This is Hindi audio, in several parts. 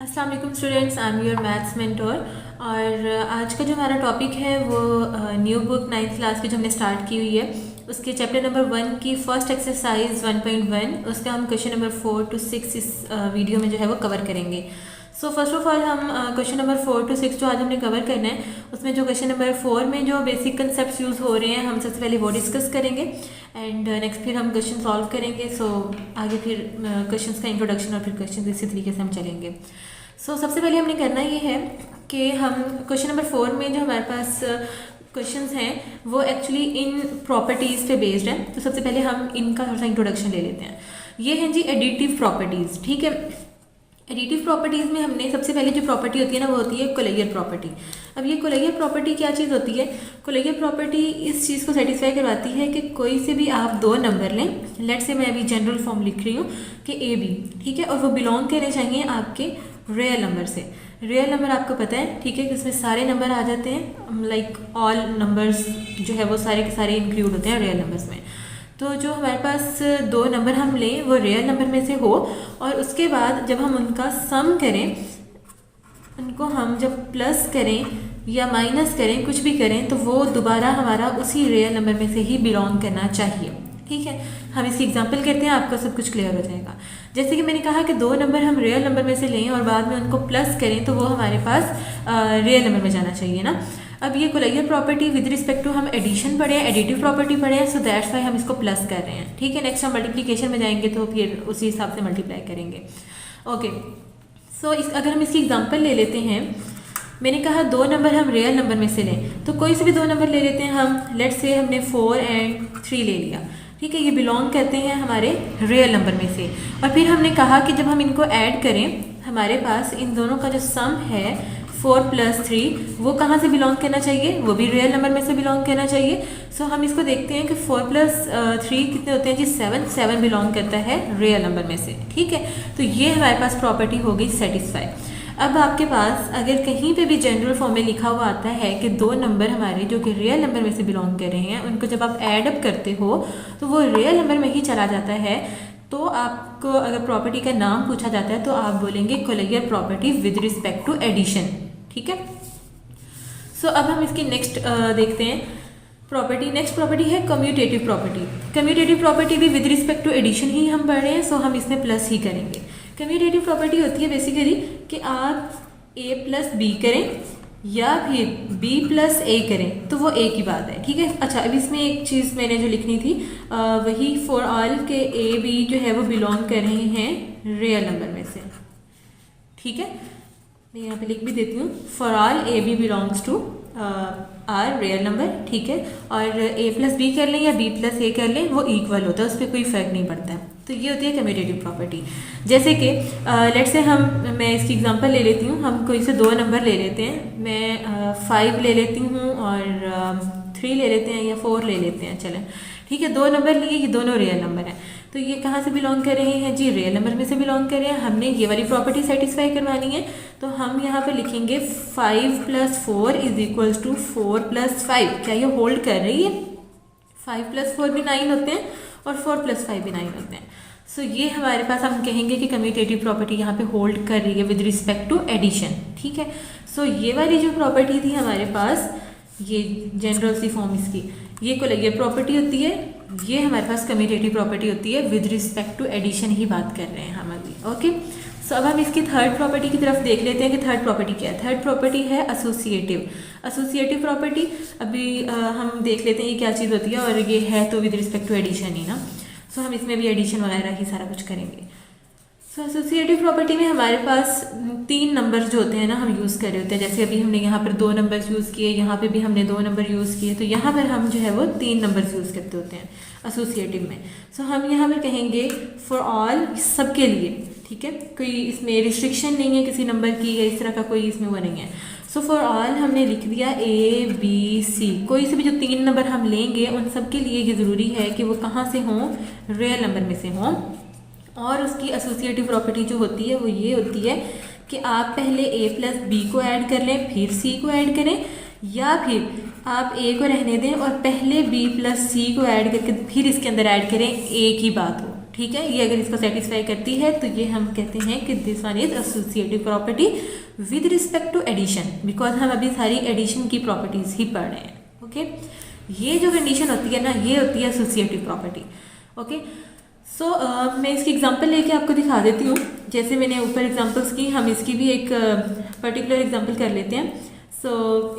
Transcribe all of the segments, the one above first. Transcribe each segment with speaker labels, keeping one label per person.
Speaker 1: अस्सलाम वालेकुम students, I am your maths mentor. और आज का जो हमारा टॉपिक है वो न्यू बुक 9th क्लास की जो हमने स्टार्ट की हुई है उसके चैप्टर नंबर 1 की फर्स्ट एक्सरसाइज 1.1 उसका हम क्वेश्चन नंबर 4 to 6 इस वीडियो में जो है वो कवर करेंगे। सो फर्स्ट ऑफ ऑल हम क्वेश्चन नंबर 4 to 6 जो आज हमने कवर करना है उसमें जो क्वेश्चन नंबर 4 में जो बेसिक कंसेप्ट यूज़ हो रहे हैं हम सबसे पहले वो डिस्कस करेंगे एंड नेक्स्ट फिर हम क्वेश्चन सॉल्व करेंगे। सो आगे फिर क्वेश्चन का इंट्रोडक्शन और फिर क्वेश्चन इसी तरीके से हम चलेंगे। सो सबसे पहले हमने करना ये है कि हम क्वेश्चन नंबर 4 में जो हमारे पास क्वेश्चंस हैं वो एक्चुअली इन प्रॉपर्टीज़ पे बेस्ड हैं। तो सबसे पहले हम इनका थोड़ा सा इंट्रोडक्शन ले लेते हैं। ये हैं जी एडिटिव प्रॉपर्टीज़, ठीक है। एडिटिव प्रॉपर्टीज़ में हमने सबसे पहले जो प्रॉपर्टी होती है ना वो होती है कोलेयर प्रॉपर्टी। अब ये कोलेयर प्रॉपर्टी क्या चीज़ होती है? कोलेयर प्रॉपर्टी इस चीज़ को सेटिस्फाई करवाती है कि कोई से भी आप दो नंबर लें, लेट से मैं अभी जनरल फॉर्म लिख रही हूँ कि ए बी, ठीक है, और वो बिलोंग करने चाहिए आपके रियल नंबर से। रियल नंबर आपको पता है, ठीक है, कि इसमें सारे नंबर आ जाते हैं, लाइक ऑल नंबर्स जो है वो सारे के सारे इंक्लूड होते हैं रियल नंबर्स में। तो जो हमारे पास दो नंबर हम लें वो रियल नंबर में से हो और उसके बाद जब हम उनका सम करें, उनको हम जब प्लस करें या माइनस करें, कुछ भी करें, तो वो दोबारा हमारा उसी रियल नंबर में से ही बिलोंग करना चाहिए, ठीक है। हम इसकी एग्जांपल करते हैं, आपका सब कुछ क्लियर हो जाएगा। जैसे कि मैंने कहा कि दो नंबर हम रियल नंबर में से लें और बाद में उनको प्लस करें तो वो हमारे पास रियल नंबर में जाना चाहिए ना। अब ये कोलेयर प्रॉपर्टी विद रिस्पेक्ट टू हम एडिशन पढ़े हैं, एडिटिव प्रॉपर्टी पढ़े हैं, सो दैट्स वाई हम इसको प्लस कर रहे हैं, ठीक है। नेक्स्ट हम मल्टीप्लिकेशन में जाएंगे तो फिर उसी हिसाब से मल्टीप्लाई करेंगे। ओके, सो अगर हम इसकी एग्जांपल ले लेते हैं, मैंने कहा दो नंबर हम रियल नंबर में से लें, तो कोई से भी दो नंबर ले लेते हैं हम। लेट से हमने 4 and 3 ले लिया, ठीक है, ये बिलोंग करते हैं हमारे रियल नंबर में से। और फिर हमने कहा कि जब हम इनको ऐड करें हमारे पास इन दोनों का जो सम है 4 + 3 वो कहाँ से बिलोंग करना चाहिए? वो भी रियल नंबर में से बिलोंग करना चाहिए। सो हम इसको देखते हैं कि 4 + 3 कितने होते हैं जी? 7 बिलोंग करता है रियल नंबर में से, ठीक है। तो ये हमारे पास प्रॉपर्टी हो गई सेटिस्फाई। अब आपके पास अगर कहीं पे भी जनरल फॉर्म में लिखा हुआ आता है कि दो नंबर हमारे जो कि रियल नंबर में से बिलोंग कर रहे हैं उनको जब आप ऐड अप करते हो तो वो रियल नंबर में ही चला जाता है, तो आपको अगर प्रॉपर्टी का नाम पूछा जाता है तो आप बोलेंगे closure property with respect to addition, ठीक है। सो अब हम इसकी नेक्स्ट देखते हैं प्रॉपर्टी। नेक्स्ट प्रॉपर्टी है कम्यूटेटिव प्रॉपर्टी। कम्यूटेटिव प्रॉपर्टी भी विद रिस्पेक्ट टू एडिशन ही हम पढ़ रहे हैं, सो हम इसमें प्लस ही करेंगे। कम्यूटेटिव प्रॉपर्टी होती है बेसिकली कि आप a + b करें या फिर b + a करें तो वो एक ही बात है, ठीक है। अच्छा, अब इसमें एक चीज़ मैंने जो लिखनी थी वही फॉर ऑल के a b जो है वो बिलोंग कर रहे हैं रियल नंबर में से, ठीक है। मैं यहाँ पे लिख भी देती हूँ, for all a b belongs to R real number, ठीक है। और a + b कर लें या b + a कर लें वो इक्वल होता है, उस पर कोई फ़र्क नहीं पड़ता है। तो ये होती है कम्यूटेटिव प्रॉपर्टी। जैसे कि लेट से मैं इसकी एग्जांपल ले लेती हूँ, हम कोई से दो नंबर ले लेते हैं। मैं 5 ले लेती हूँ और 3 ले लेते हैं या 4 ले लेते हैं, चलें, ठीक है। दो नंबर लिए, ये दोनों रियल नंबर हैं, तो ये कहाँ से बिलोंग कर रहे हैं जी? रियल नंबर में से बिलोंग कर रहे हैं। हमने ये वाली प्रॉपर्टी सेटिस्फाई करवानी है, तो हम यहाँ पे लिखेंगे 5 + 4 = 4 + 5। क्या ये होल्ड कर रही है? 5 + 4 भी 9 होते हैं और 4 + 5 भी 9 होते हैं। सो ये हमारे पास हम कहेंगे कि कम्यूटेटिव प्रॉपर्टी यहाँ पे होल्ड कर रही है विद रिस्पेक्ट टू एडिशन, ठीक है। सो ये वाली जो प्रॉपर्टी थी हमारे पास, ये जनरल सी फॉर्म इसकी, ये कोलेयर प्रॉपर्टी होती है, ये हमारे पास कम्यूटेटिव प्रॉपर्टी होती है। विद रिस्पेक्ट टू एडिशन ही बात कर रहे हैं हम अभी, ओके। सो अब हम इसकी थर्ड प्रॉपर्टी की तरफ देख लेते हैं कि थर्ड प्रॉपर्टी क्या है। थर्ड प्रॉपर्टी है एसोसिएटिव। एसोसिएटिव प्रॉपर्टी अभी हम देख लेते हैं ये क्या चीज़ होती है, और ये है तो विद रिस्पेक्ट टू एडिशन ही ना। सो हम इसमें भी एडिशन वगैरह ही सारा कुछ करेंगे। सो एसोसिएटिव प्रॉपर्टी में हमारे पास 3 नंबर जो होते हैं ना हम यूज़ कर रहे होते हैं। जैसे अभी हमने यहाँ पर 2 नंबर यूज़ किए, यहाँ पे भी हमने 2 नंबर यूज़ किए, तो यहाँ पर हम जो है वो 3 नंबर यूज़ करते होते हैं एसोसिएटिव में। सो हम यहाँ पर कहेंगे फॉर ऑल, सबके लिए, ठीक है। कोई इसमें रिस्ट्रिक्शन नहीं है किसी नंबर की या इस तरह का कोई इसमें वो नहीं है। सो फॉर ऑल हमने लिख दिया A B C, कोई से भी जो 3 नंबर हम लेंगे उन सब के लिए ये ज़रूरी है कि वो कहाँ से हों? रियल नंबर में से हों। और उसकी एसोसिएटिव प्रॉपर्टी जो होती है वो ये होती है कि आप पहले a + b को ऐड कर लें, फिर c को ऐड करें, या फिर आप a को रहने दें और पहले b + c को ऐड करके फिर इसके अंदर ऐड करें, एक ही बात हो, ठीक है, ये अगर इसको सेटिस्फाई करती है तो ये हम कहते हैं कि this one is associative property with respect to addition, because हम अभी सारी एडिशन की प्रॉपर्टीज ही पढ़ रहे हैं। ओके, ये जो कंडीशन होती है ना, ये होती है एसोसिएटिव प्रॉपर्टी। ओके, सो मैं इसकी एग्जांपल लेके आपको दिखा देती हूँ। जैसे मैंने ऊपर एग्जांपल्स की, हम इसकी भी एक पर्टिकुलर एग्जांपल कर लेते हैं। सो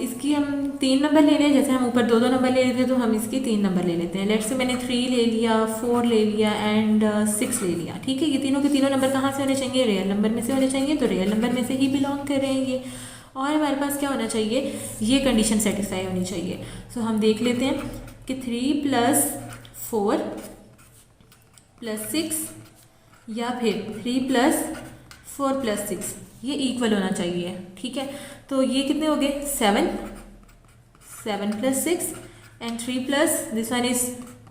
Speaker 1: इसकी हम 3 नंबर ले लें, जैसे हम ऊपर 2-2 नंबर ले लेते हैं तो हम इसकी 3 नंबर ले लेते हैं। लेट्स से मैंने 3 ले लिया, 4 ले लिया एंड 6 ले लिया। ठीक है, ये तीनों के तीनों नंबर कहाँ से होने चाहिए? रियल नंबर में से होने चाहिए, तो रियल नंबर में से ही बिलोंग कर रहे हैं ये। और हमारे पास क्या होना चाहिए? ये कंडीशन सेटिस्फाई होनी चाहिए। सो हम देख लेते हैं कि 3 + 4 + 6 या फिर 3 + 4 + 6 ये इक्वल होना चाहिए। ठीक है, तो ये कितने हो गए? 7 + 6 and 3 + this one is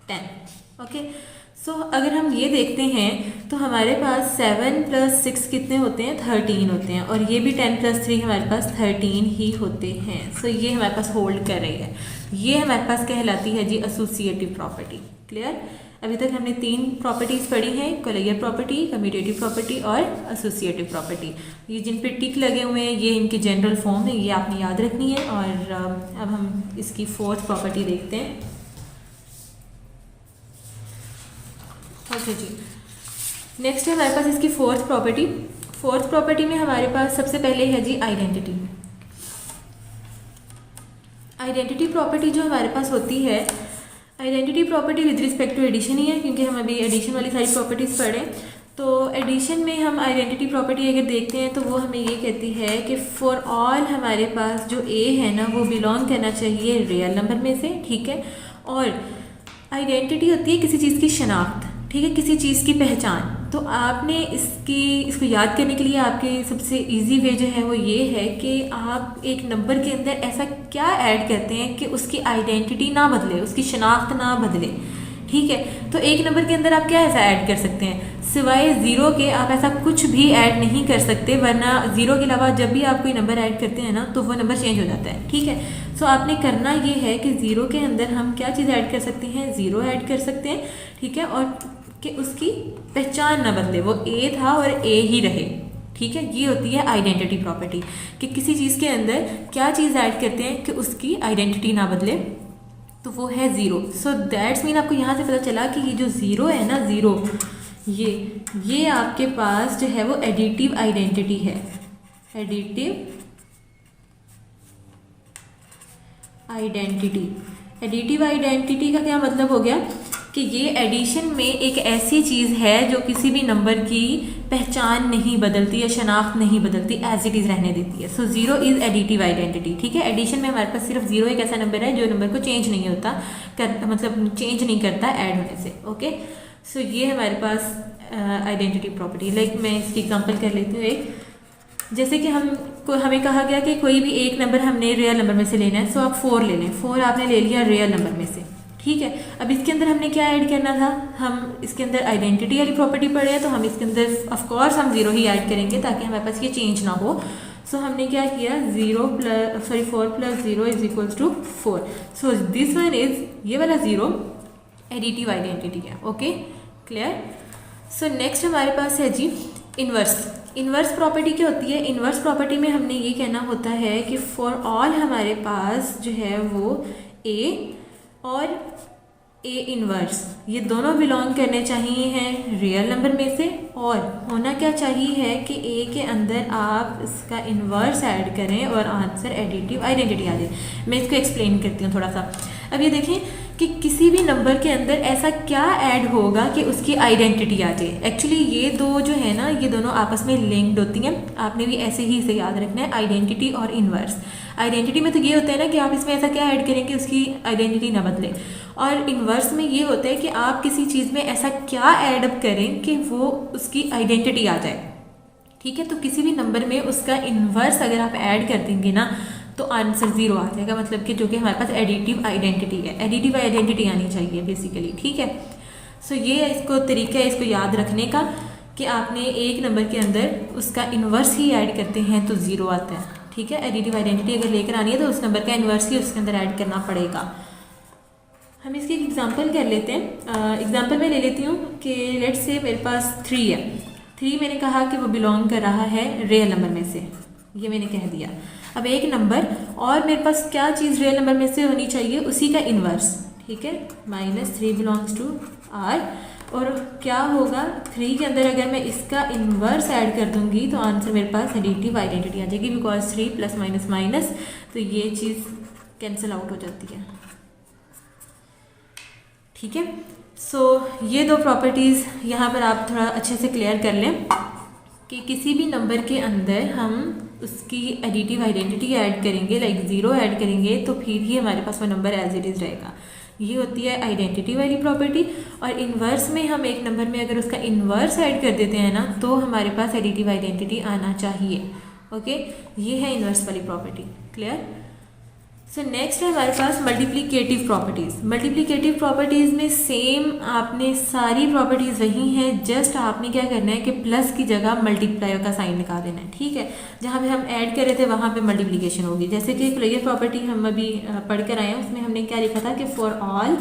Speaker 1: 10। Okay, so अगर हम ये देखते हैं तो हमारे पास 7 + 6 कितने होते हैं? 13 होते हैं, और ये भी 10 + 3 हमारे पास 13 ही होते हैं। सो ये हमारे पास होल्ड कर रही है, ये हमारे पास कहलाती है जी एसोसिएटिव प्रॉपर्टी। क्लियर? अभी तक हमने 3 प्रॉपर्टीज़ पढ़ी हैं, कोलियर प्रॉपर्टी, कम्यूटेटिव प्रॉपर्टी और एसोसिएटिव प्रॉपर्टी। ये जिन पे टिक लगे हुए हैं ये इनकी जनरल फॉर्म है, ये आपने याद रखनी है। और अब हम इसकी 4th प्रॉपर्टी देखते हैं। ओके जी, नेक्स्ट है हमारे पास इसकी 4th प्रॉपर्टी। 4th प्रॉपर्टी में हमारे पास सबसे पहले है जी आइडेंटिटी। आइडेंटिटी प्रॉपर्टी जो हमारे पास होती है, identity property with respect to addition ही है, क्योंकि हम अभी एडिशन वाली सारी प्रॉपर्टीज़ पढ़ें। तो एडिशन में हम आइडेंटिटी प्रॉपर्टी अगर देखते हैं तो वो हमें ये कहती है कि फॉर ऑल हमारे पास जो ए है ना वो बिलोंग करना चाहिए रियल नंबर में से। ठीक है, और आइडेंटिटी होती है किसी चीज़ की शनाख्त, ठीक है, किसी चीज़ की पहचान। तो आपने इसको याद करने के लिए आपके सबसे इजी वे जो है वो ये है कि आप एक नंबर के अंदर ऐसा क्या ऐड करते हैं कि उसकी आइडेंटिटी ना बदले, उसकी शनाख्त ना बदले। ठीक है, तो एक नंबर के अंदर आप क्या ऐसा ऐड कर सकते हैं? सिवाय 0 के आप ऐसा कुछ भी ऐड नहीं कर सकते, वरना 0 के अलावा जब भी आप कोई नंबर ऐड करते हैं ना तो वो नंबर चेंज हो जाता है। ठीक है, सो आपने करना ये है कि 0 के अंदर हम क्या चीज़ ऐड कर सकते हैं? 0 ऐड कर सकते हैं। ठीक है, और कि उसकी पहचान ना बदले, वो ए था और ए ही रहे। ठीक है, ये होती है आइडेंटिटी प्रॉपर्टी, कि किसी चीज़ के अंदर क्या चीज़ ऐड करते हैं कि उसकी आइडेंटिटी ना बदले, तो वो है 0। सो दैट्स मीन आपको यहाँ से पता चला कि ये जो 0 है ना, 0 ये आपके पास जो है वो एडिटिव आइडेंटिटी है। एडिटिव आइडेंटिटी, एडिटिव आइडेंटिटी का क्या मतलब हो गया कि ये एडिशन में एक ऐसी चीज़ है जो किसी भी नंबर की पहचान नहीं बदलती या शनाख्त नहीं बदलती, एज इट इज़ रहने देती है। सो 0 इज़ एडिटिव आइडेंटिटी। ठीक है, एडिशन में हमारे पास सिर्फ 0 एक ऐसा नंबर है जो नंबर को चेंज नहीं होता मतलब चेंज नहीं करता ऐड होने से। ओके, सो ये हमारे पास आइडेंटिटी प्रॉपर्टी। लाइक मैं इसकी एग्जांपल कर लेती हूँ एक, जैसे कि हमें कहा गया कि कोई भी एक नंबर हमने रियल नंबर में से लेना है। सो आप 4 ले लें, 4 आपने ले लिया रियल नंबर में से। ठीक है, अब इसके अंदर हमने क्या ऐड करना था? हम इसके अंदर आइडेंटिटी वाली प्रॉपर्टी पढ़े हैं, तो हम इसके अंदर ऑफकोर्स हम 0 ही ऐड करेंगे ताकि हमारे पास ये चेंज ना हो। सो हमने क्या किया? 4 + 0 = 4। सो दिस वन इज, ये वाला 0 एडिटिव आइडेंटिटी है। Okay, clear? सो नेक्स्ट हमारे पास है जी इन्वर्स। इन्वर्स प्रॉपर्टी क्या होती है? इन्वर्स प्रॉपर्टी में हमने ये कहना होता है कि फॉर ऑल हमारे पास जो है वो ए और ए इन्वर्स ये दोनों बिलोंग करने चाहिए हैं रियल नंबर में से, और होना क्या चाहिए है कि ए के अंदर आप इसका इन्वर्स ऐड करें और आंसर एडिटिव आइडेंटिटी आ जाए। मैं इसको एक्सप्लेन करती हूँ थोड़ा सा। अब ये देखें कि किसी भी नंबर के अंदर ऐसा क्या ऐड होगा कि उसकी आइडेंटिटी आ जाए। एक्चुअली ये दो जो है ना, ये दोनों आपस में लिंक्ड होती हैं। आपने भी ऐसे ही इसे याद रखना है, आइडेंटिटी और इन्वर्स। आइडेंटिटी में तो ये होता है ना कि आप इसमें ऐसा क्या ऐड करें कि उसकी आइडेंटिटी ना बदले, और इन्वर्स में ये होता है कि आप किसी चीज़ में ऐसा क्या ऐड अप करें कि वो उसकी आइडेंटिटी आ जाए। ठीक है, तो किसी भी नंबर में उसका इन्वर्स अगर आप ऐड कर देंगे ना तो आंसर 0 आ जाएगा, मतलब कि जो कि हमारे पास एडिटिव आइडेंटिटी है। एडिटिव आइडेंटिटी आनी चाहिए बेसिकली। ठीक है, सो ये इसको तरीका है इसको याद रखने का कि आपने एक नंबर के अंदर उसका इन्वर्स ही ऐड करते हैं तो 0 आता है। ठीक है, एडिटिव आइडेंटिटी अगर लेकर आनी है तो उस नंबर का इन्वर्स ही उसके अंदर ऐड करना पड़ेगा। हम इसकी एक एग्जांपल कर लेते हैं। एग्जांपल मैं ले लेती हूँ कि लेट्स से मेरे पास 3 है। 3 मैंने कहा कि वो बिलोंग कर रहा है रियल नंबर में से, ये मैंने कह दिया। अब एक नंबर और मेरे पास क्या चीज़ रियल नंबर में से होनी चाहिए, उसी का इन्वर्स, ठीक है। -3 बिलोंग्स टू R, और क्या होगा 3 के अंदर अगर मैं इसका इन्वर्स ऐड कर दूंगी तो आंसर मेरे पास एडिटिव आइडेंटिटी आ जाएगी, बिकॉज 3 प्लस माइनस माइनस, तो ये चीज़ कैंसिल आउट हो जाती है, ठीक है। सो ये दो प्रॉपर्टीज़ यहाँ पर आप थोड़ा अच्छे से क्लियर कर लें कि किसी भी नंबर के अंदर हम उसकी एडिटिव आइडेंटिटी ऐड करेंगे, लाइक 0 ऐड करेंगे, तो फिर ही हमारे पास वो नंबर एज इट इज़ रहेगा। ये होती है आइडेंटिटी वाली प्रॉपर्टी। और इन्वर्स में हम एक नंबर में अगर उसका इन्वर्स ऐड कर देते हैं ना, तो हमारे पास एडिटिव आइडेंटिटी आना चाहिए। ओके, ये है इन्वर्स वाली प्रॉपर्टी। क्लियर? सो नेक्स्ट है हमारे पास मल्टीप्लिकेटिव प्रॉपर्टीज़। मल्टीप्लिकेटिव प्रॉपर्टीज़ में सेम आपने सारी प्रॉपर्टीज़ वही हैं, जस्ट आपने क्या करना है कि प्लस की जगह मल्टीप्लाई का साइन निकाल देना है, ठीक है। जहाँ पे हम ऐड कर रहे थे वहाँ पे मल्टीप्लिकेशन होगी। जैसे कि एक प्रॉपर्टी हम अभी पढ़ कर आए हैं, उसमें हमने क्या लिखा था कि for all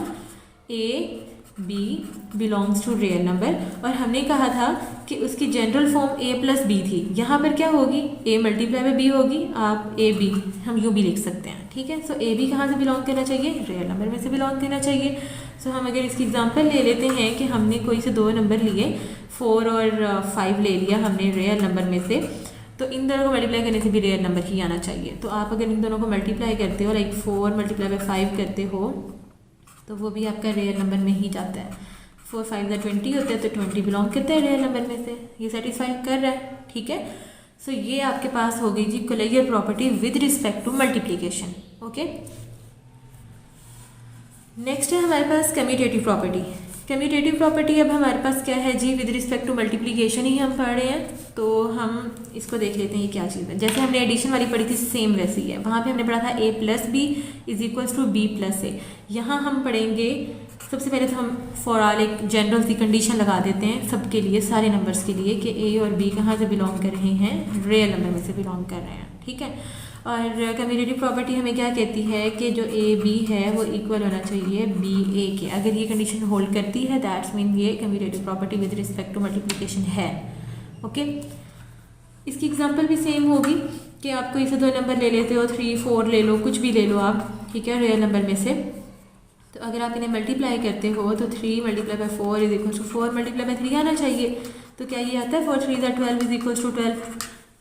Speaker 1: A B belongs to real number, और हमने कहा था कि उसकी general form a plus B थी। यहाँ पर क्या होगी, a मल्टीप्लाई में b होगी, आप ए बी हम यूँ भी लिख सकते हैं, ठीक है। सो ए बी कहाँ से बिलोंग करना चाहिए, रियल नंबर में से बिलोंग करना चाहिए। सो हम अगर इसकी एग्जांपल ले लेते हैं कि हमने कोई से 2 नंबर लिए, 4 और 5 ले लिया हमने रियल नंबर में से, तो इन दोनों को मल्टीप्लाई करने से भी रियल नंबर ही आना चाहिए। तो आप अगर इन दोनों को मल्टीप्लाई करते हो, लाइक 4 मल्टीप्लाई बाई 5 करते हो, तो वो भी आपका रियल नंबर में ही जाता है। 4 5 20 होता है, तो 20 बिलोंग करता है रियल नंबर में से। ये सेटिस्फाई कर रहा है, ठीक है। सो ये आपके पास हो गई जी closure property with respect to multiplication. Okay, next है हमारे पास कम्यूटेटिव प्रॉपर्टी। कम्यूटेटिव प्रॉपर्टी अब हमारे पास क्या है जी, विद रिस्पेक्ट टू मल्टीप्लिकेशन ही हम पढ़ रहे हैं, तो हम इसको देख लेते हैं ये क्या चीज़ है। जैसे हमने एडिशन वाली पढ़ी थी, सेम वैसी है। वहाँ पे हमने पढ़ा था a plus B is equals to B plus A. यहाँ हम पढ़ेंगे सबसे पहले तो हम फॉर ऑल एक जनरल सी कंडीशन लगा देते हैं सबके लिए, सारे नंबर्स के लिए, कि a और b कहाँ से बिलोंग कर रहे हैं, रियल नंबर में से बिलोंग कर रहे हैं, ठीक है। और कम्यूटेटिव प्रॉपर्टी हमें क्या कहती है कि जो ए बी है वो इक्वल होना चाहिए बी ए के। अगर ये कंडीशन होल्ड करती है, दैट्स मीन ये commutative property with respect to multiplication है। ओके, इसकी एग्जांपल भी सेम होगी कि आप कोई से 2 नंबर ले लेते हो, 3 4 ले लो, कुछ भी ले लो आप, ठीक है, रियल नंबर में से। तो अगर आप इन्हें मल्टीप्लाई करते हो तो 3 multiply by 4 is equal to 4 multiply by 3 आना चाहिए। तो क्या ये आता है 4 3 12 इज इक्वल टू 12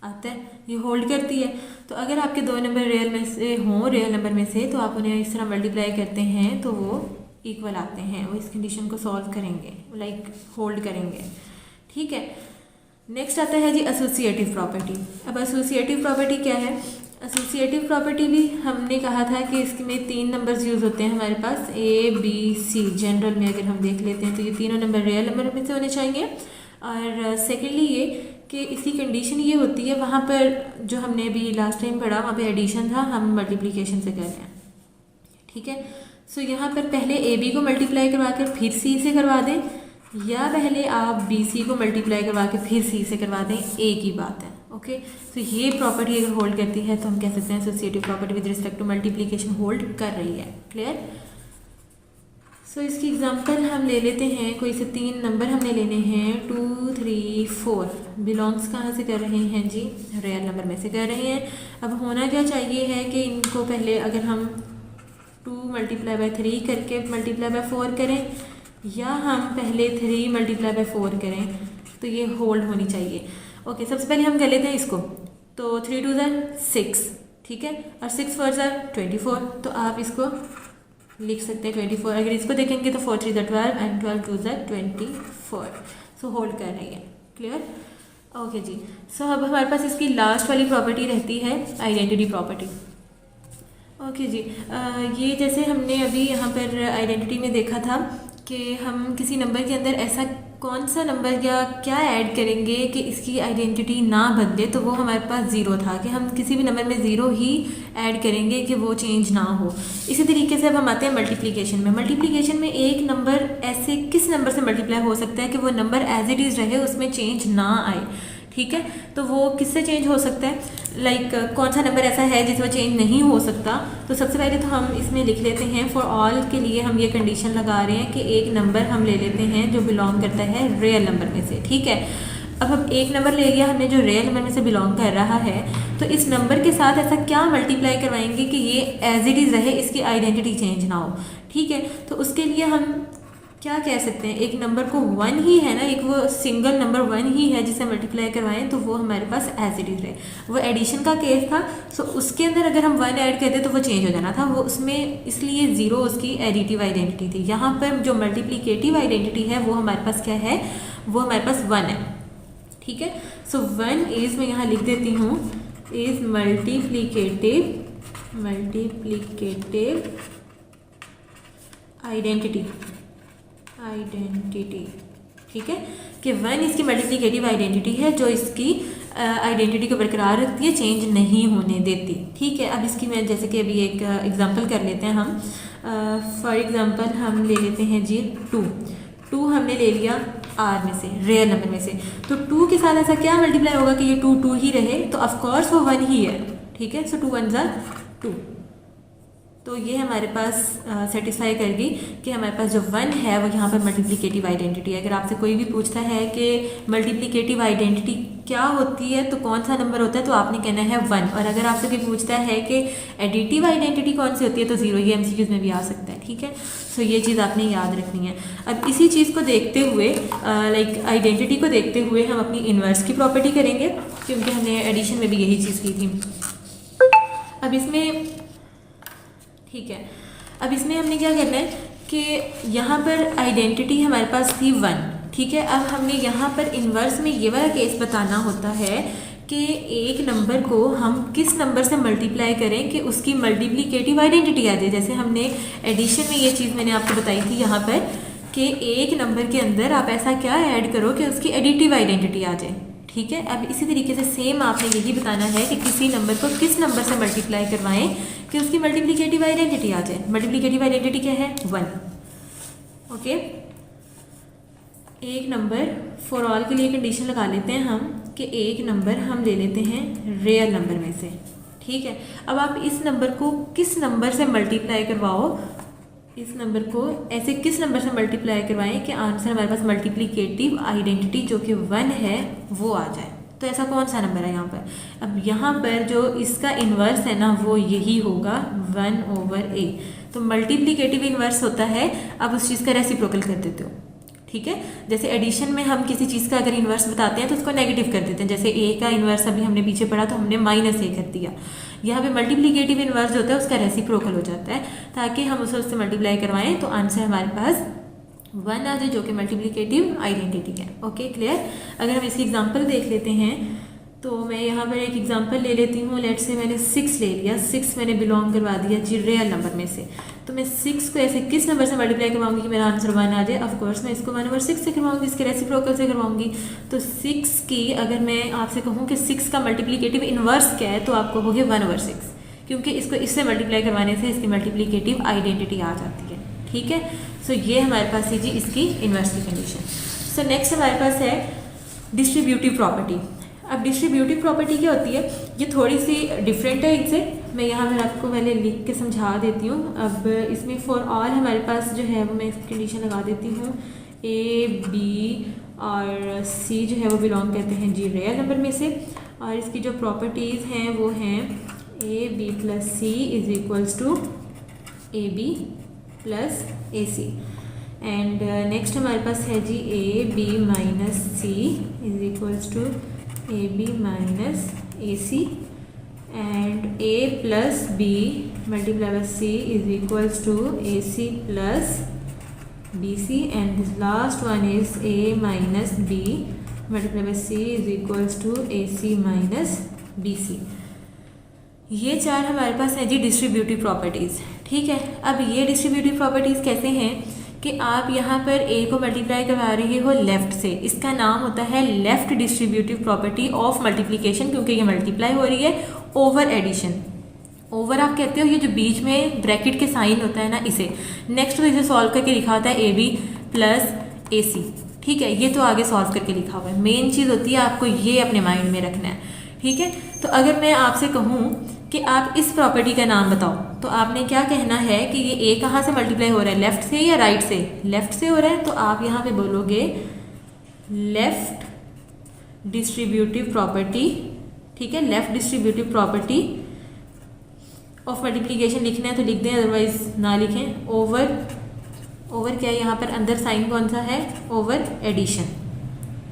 Speaker 1: आता है, ये होल्ड करती है। तो अगर आपके 2 नंबर रियल में से हों, रियल नंबर में से, तो आप उन्हें इस तरह मल्टीप्लाई करते हैं तो वो इक्वल आते हैं, वो इस कंडीशन को सॉल्व करेंगे, लाइक होल्ड करेंगे, ठीक है। नेक्स्ट आता है जी एसोसिएटिव प्रॉपर्टी। अब एसोसिएटिव प्रॉपर्टी क्या है, एसोसिएटिव प्रॉपर्टी भी हमने कहा था कि इसमें 3 नंबर्स यूज़ होते हैं हमारे पास, ए बी सी। जनरल में अगर हम देख लेते हैं तो ये तीनों नंबर रियल नंबर में से होने चाहिए। और सेकेंडली ये कि इसकी कंडीशन ये होती है, वहाँ पर जो हमने अभी लास्ट टाइम पढ़ा वहाँ पे एडिशन था, हम मल्टीप्लिकेशन से कर रहे हैं, ठीक है। सो यहाँ पर पहले ए बी को मल्टीप्लाई करवा कर फिर सी से करवा दें, या पहले आप बी सी को मल्टीप्लाई करवा के फिर सी से करवा दें, एक ही बात है। ओके, तो ये प्रॉपर्टी अगर होल्ड करती है तो हम कह सकते हैं associative property with respect to multiplication hold कर रही है। क्लियर? सो इसकी एग्जांपल हम ले लेते हैं, कोई से 3 नंबर हमने लेने हैं, 2 3 4। बिलोंग्स कहाँ से कर रहे हैं जी, रियल नंबर में से कर रहे हैं। अब होना क्या चाहिए है कि इनको पहले अगर हम 2 मल्टीप्लाई बाई 3 करके मल्टीप्लाई बाई 4 करें, या हम पहले 3 मल्टीप्लाई बाई 4 करें, तो ये होल्ड होनी चाहिए। ओके, सबसे पहले हम कर लेते हैं इसको, तो 3 2 6, ठीक है, और 6 4 24। तो आप इसको लिख सकते हैं 24। अगर इसको देखेंगे तो 4 3 12 एंड 12 2 24। सो होल्ड कर रही है। क्लियर? ओके जी। सो अब हमारे पास इसकी लास्ट वाली प्रॉपर्टी रहती है आइडेंटिटी प्रॉपर्टी। ओके जी, ये जैसे हमने अभी यहाँ पर आइडेंटिटी में देखा था कि हम किसी नंबर के अंदर ऐसा कौन सा नंबर या क्या ऐड करेंगे कि इसकी आइडेंटिटी ना बदले, तो वो हमारे पास 0 था कि हम किसी भी नंबर में 0 ही ऐड करेंगे कि वो चेंज ना हो। इसी तरीके से अब हम आते हैं मल्टीप्लिकेशन में। मल्टीप्लिकेशन में एक नंबर ऐसे किस नंबर से मल्टीप्लाई हो सकता है कि वो नंबर एज इट इज़ रहे, उसमें चेंज ना आए, ठीक है, तो वो किससे चेंज हो सकता है, लाइक कौन सा नंबर ऐसा है जिसमें चेंज नहीं हो सकता। तो सबसे पहले तो हम इसमें लिख लेते हैं फॉर ऑल के लिए हम ये कंडीशन लगा रहे हैं कि एक नंबर हम ले लेते हैं जो बिलोंग करता है रियल नंबर में से। ठीक है, अब हम एक नंबर ले लिया हमने जो रियल नंबर में से बिलोंग कर रहा है, तो इस नंबर के साथ ऐसा क्या मल्टीप्लाई करवाएंगे कि ये एज इट इज़ रहे, इसकी आइडेंटिटी चेंज ना हो। ठीक है, तो उसके लिए हम क्या कह सकते हैं, एक नंबर को 1 ही है ना, एक वो सिंगल नंबर 1 ही है जिसे मल्टीप्लाई करवाएं तो वो हमारे पास एज इट इज़ रहे। वो एडिशन का केस था, सो उसके अंदर अगर हम 1 ऐड करते तो वो चेंज हो जाना था, वो उसमें इसलिए 0 उसकी एडिटिव आइडेंटिटी थी। यहाँ पर जो मल्टीप्लिकेटिव आइडेंटिटी है वो हमारे पास क्या है, वो हमारे पास 1 है। ठीक है, सो 1 इज़, मैं यहाँ लिख देती हूँ, इज़ मल्टीप्लिकेटिव आइडेंटिटी। ठीक है, कि 1 इसकी मल्टीप्लिकेटिव आइडेंटिटी है जो इसकी आइडेंटिटी को बरकरार रखती है, चेंज नहीं होने देती। ठीक है, अब इसकी मैं जैसे कि अभी एक एग्जांपल कर लेते हैं हम। फॉर एग्जांपल हम ले लेते हैं जी 2 हमने ले लिया आर में से, रियल नंबर में से, तो 2 के साथ ऐसा क्या मल्टीप्लाई होगा कि ये 2 ही रहे, तो ऑफकोर्स वो 1 ही है। ठीक है, सो 2 1 ज़ा 2, तो ये हमारे पास सेटिस्फाई करगी कि हमारे पास जो 1 है वो यहाँ पर मल्टीप्लिकेटिव आइडेंटिटी है। अगर आपसे कोई भी पूछता है कि मल्टीप्लिकेटिव आइडेंटिटी क्या होती है तो कौन सा नंबर होता है, तो आपने कहना है 1। और अगर आपसे कोई पूछता है कि एडिटिव आइडेंटिटी कौन सी होती है तो 0। ये MCQs में भी आ सकता है। ठीक है, सो ये चीज़ आपने याद रखनी है। अब इसी चीज़ को देखते हुए, लाइक आइडेंटिटी को देखते हुए हम अपनी इन्वर्स की प्रॉपर्टी करेंगे, क्योंकि हमने एडिशन में भी यही चीज़ की थी। अब इसमें ठीक है, अब इसमें हमने क्या करना है कि यहाँ पर आइडेंटिटी हमारे पास थी 1। ठीक है, अब हमने यहाँ पर इन्वर्स में ये वाला केस बताना होता है कि एक नंबर को हम किस नंबर से मल्टीप्लाई करें कि उसकी मल्टीप्लिकेटिव आइडेंटिटी आ जाए। जैसे हमने एडिशन में ये चीज़ मैंने आपको बताई थी यहाँ पर कि एक नंबर के अंदर आप ऐसा क्या ऐड करो कि उसकी एडिटिव आइडेंटिटी आ जाए। ठीक है, अब इसी तरीके से सेम आपने यही बताना है कि किसी नंबर को किस नंबर से मल्टीप्लाई करवाएं कि उसकी मल्टीप्लिकेटिव आइडेंटिटी आ जाए। मल्टीप्लिकेटिव आइडेंटिटी क्या है, 1। ओके, एक नंबर फॉर ऑल के लिए कंडीशन लगा लेते हैं हम कि एक नंबर हम ले लेते हैं रियल नंबर में से। ठीक है, अब आप इस नंबर को किस नंबर से मल्टीप्लाई करवाओ, इस नंबर को ऐसे किस नंबर से मल्टीप्लाई करवाएं कि आंसर हमारे पास मल्टीप्लिकेटिव आइडेंटिटी जो कि 1 है वो आ जाए। तो ऐसा कौन सा नंबर है यहाँ पर, अब यहाँ पर जो इसका इन्वर्स है ना वो यही होगा 1/a। तो मल्टीप्लिकेटिव इन्वर्स होता है, अब उस चीज़ का रेसिप्रोकल कर देते हो। ठीक है, जैसे एडिशन में हम किसी चीज़ का अगर इन्वर्स बताते हैं तो उसको नेगेटिव कर देते हैं। जैसे a का इन्वर्स अभी हमने पीछे पढ़ा तो हमने -a कर दिया। यहाँ पे मल्टीप्लिकेटिव इन्वर्स जो होता है उसका रेसिप्रोकल हो जाता है, ताकि हम उसे उससे मल्टीप्लाई करवाएं तो आंसर हमारे पास 1 आ जाए जो कि मल्टीप्लिकेटिव आइडेंटिटी है। Okay, clear. अगर हम इसकी एग्जांपल देख लेते हैं तो मैं यहाँ पर एक एग्जांपल ले लेती हूँ। लेट से मैंने 6 ले लिया, 6 मैंने बिलोंग करवा दिया जी रियल नंबर में से। तो मैं 6 को ऐसे किस नंबर से मल्टीप्लाई करवाऊंगी कि मेरा आंसर 1 आ जाए। ऑफकोर्स मैं इसको 1/6 से करवाऊंगी, इसके रेसिप्रोकल से करवाऊंगी। तो 6 की अगर मैं आपसे कहूँ कि 6 का मल्टीप्लिकेटिव इन्वर्स क्या है तो आप कहोगे 1/6, क्योंकि इसको इससे मल्टीप्लाई करवाने से इसकी मल्टीप्लिकेटिव आइडेंटिटी आ जाती है। ठीक है, सो ये हमारे पास है जी इसकी इन्वर्स की कंडीशन। सो नेक्स्ट हमारे पास है डिस्ट्रीब्यूटिव प्रॉपर्टी। अब डिस्ट्रीब्यूटिव प्रॉपर्टी क्या होती है, ये थोड़ी सी डिफरेंट है इनसे। मैं यहाँ पर आपको पहले लिख के समझा देती हूँ। अब इसमें फॉर ऑल हमारे पास जो है वो मैं इसकी कंडीशन लगा देती हूँ, A, B और C जो है वो बिलोंग करते हैं जी रियल नंबर में से। और इसकी जो प्रॉपर्टीज़ हैं वो हैं AB + C = AB + AC। And next हमारे पास है जी AB - C = AB - AC and A + B × C = AC + BC, and this last one is A - B × C = AC - BC। ये 4 हमारे पास है जी डिस्ट्रीब्यूटिव प्रॉपर्टीज़। ठीक है, अब ये डिस्ट्रीब्यूटिव प्रॉपर्टीज़ कैसे हैं कि आप यहाँ पर a को मल्टीप्लाई करवा रहे हो लेफ़्ट से, इसका नाम होता है left distributive property of multiplication, क्योंकि ये मल्टीप्लाई हो रही है ओवर एडिशन। ओवर आप कहते हो ये जो बीच में ब्रैकेट के साइन होता है ना इसे। नेक्स्ट तो इसे सॉल्व करके लिखा होता है AB + AC। ठीक है, ये तो आगे सॉल्व करके लिखा हुआ है, मेन चीज़ होती है आपको ये अपने माइंड में रखना है, ठीक है। तो अगर मैं आपसे कहूँ कि आप इस प्रॉपर्टी का नाम बताओ, तो आपने क्या कहना है कि ये ए कहाँ से मल्टीप्लाई हो रहा है, लेफ्ट से या राइट से? लेफ्ट से हो रहा है, तो आप यहाँ पे बोलोगे लेफ्ट डिस्ट्रीब्यूटिव प्रॉपर्टी, ठीक है, left distributive property of multiplication लिखना है तो लिख दें, अदरवाइज ना लिखें। ओवर क्या है यहाँ पर अंदर साइन कौन सा है, ओवर एडिशन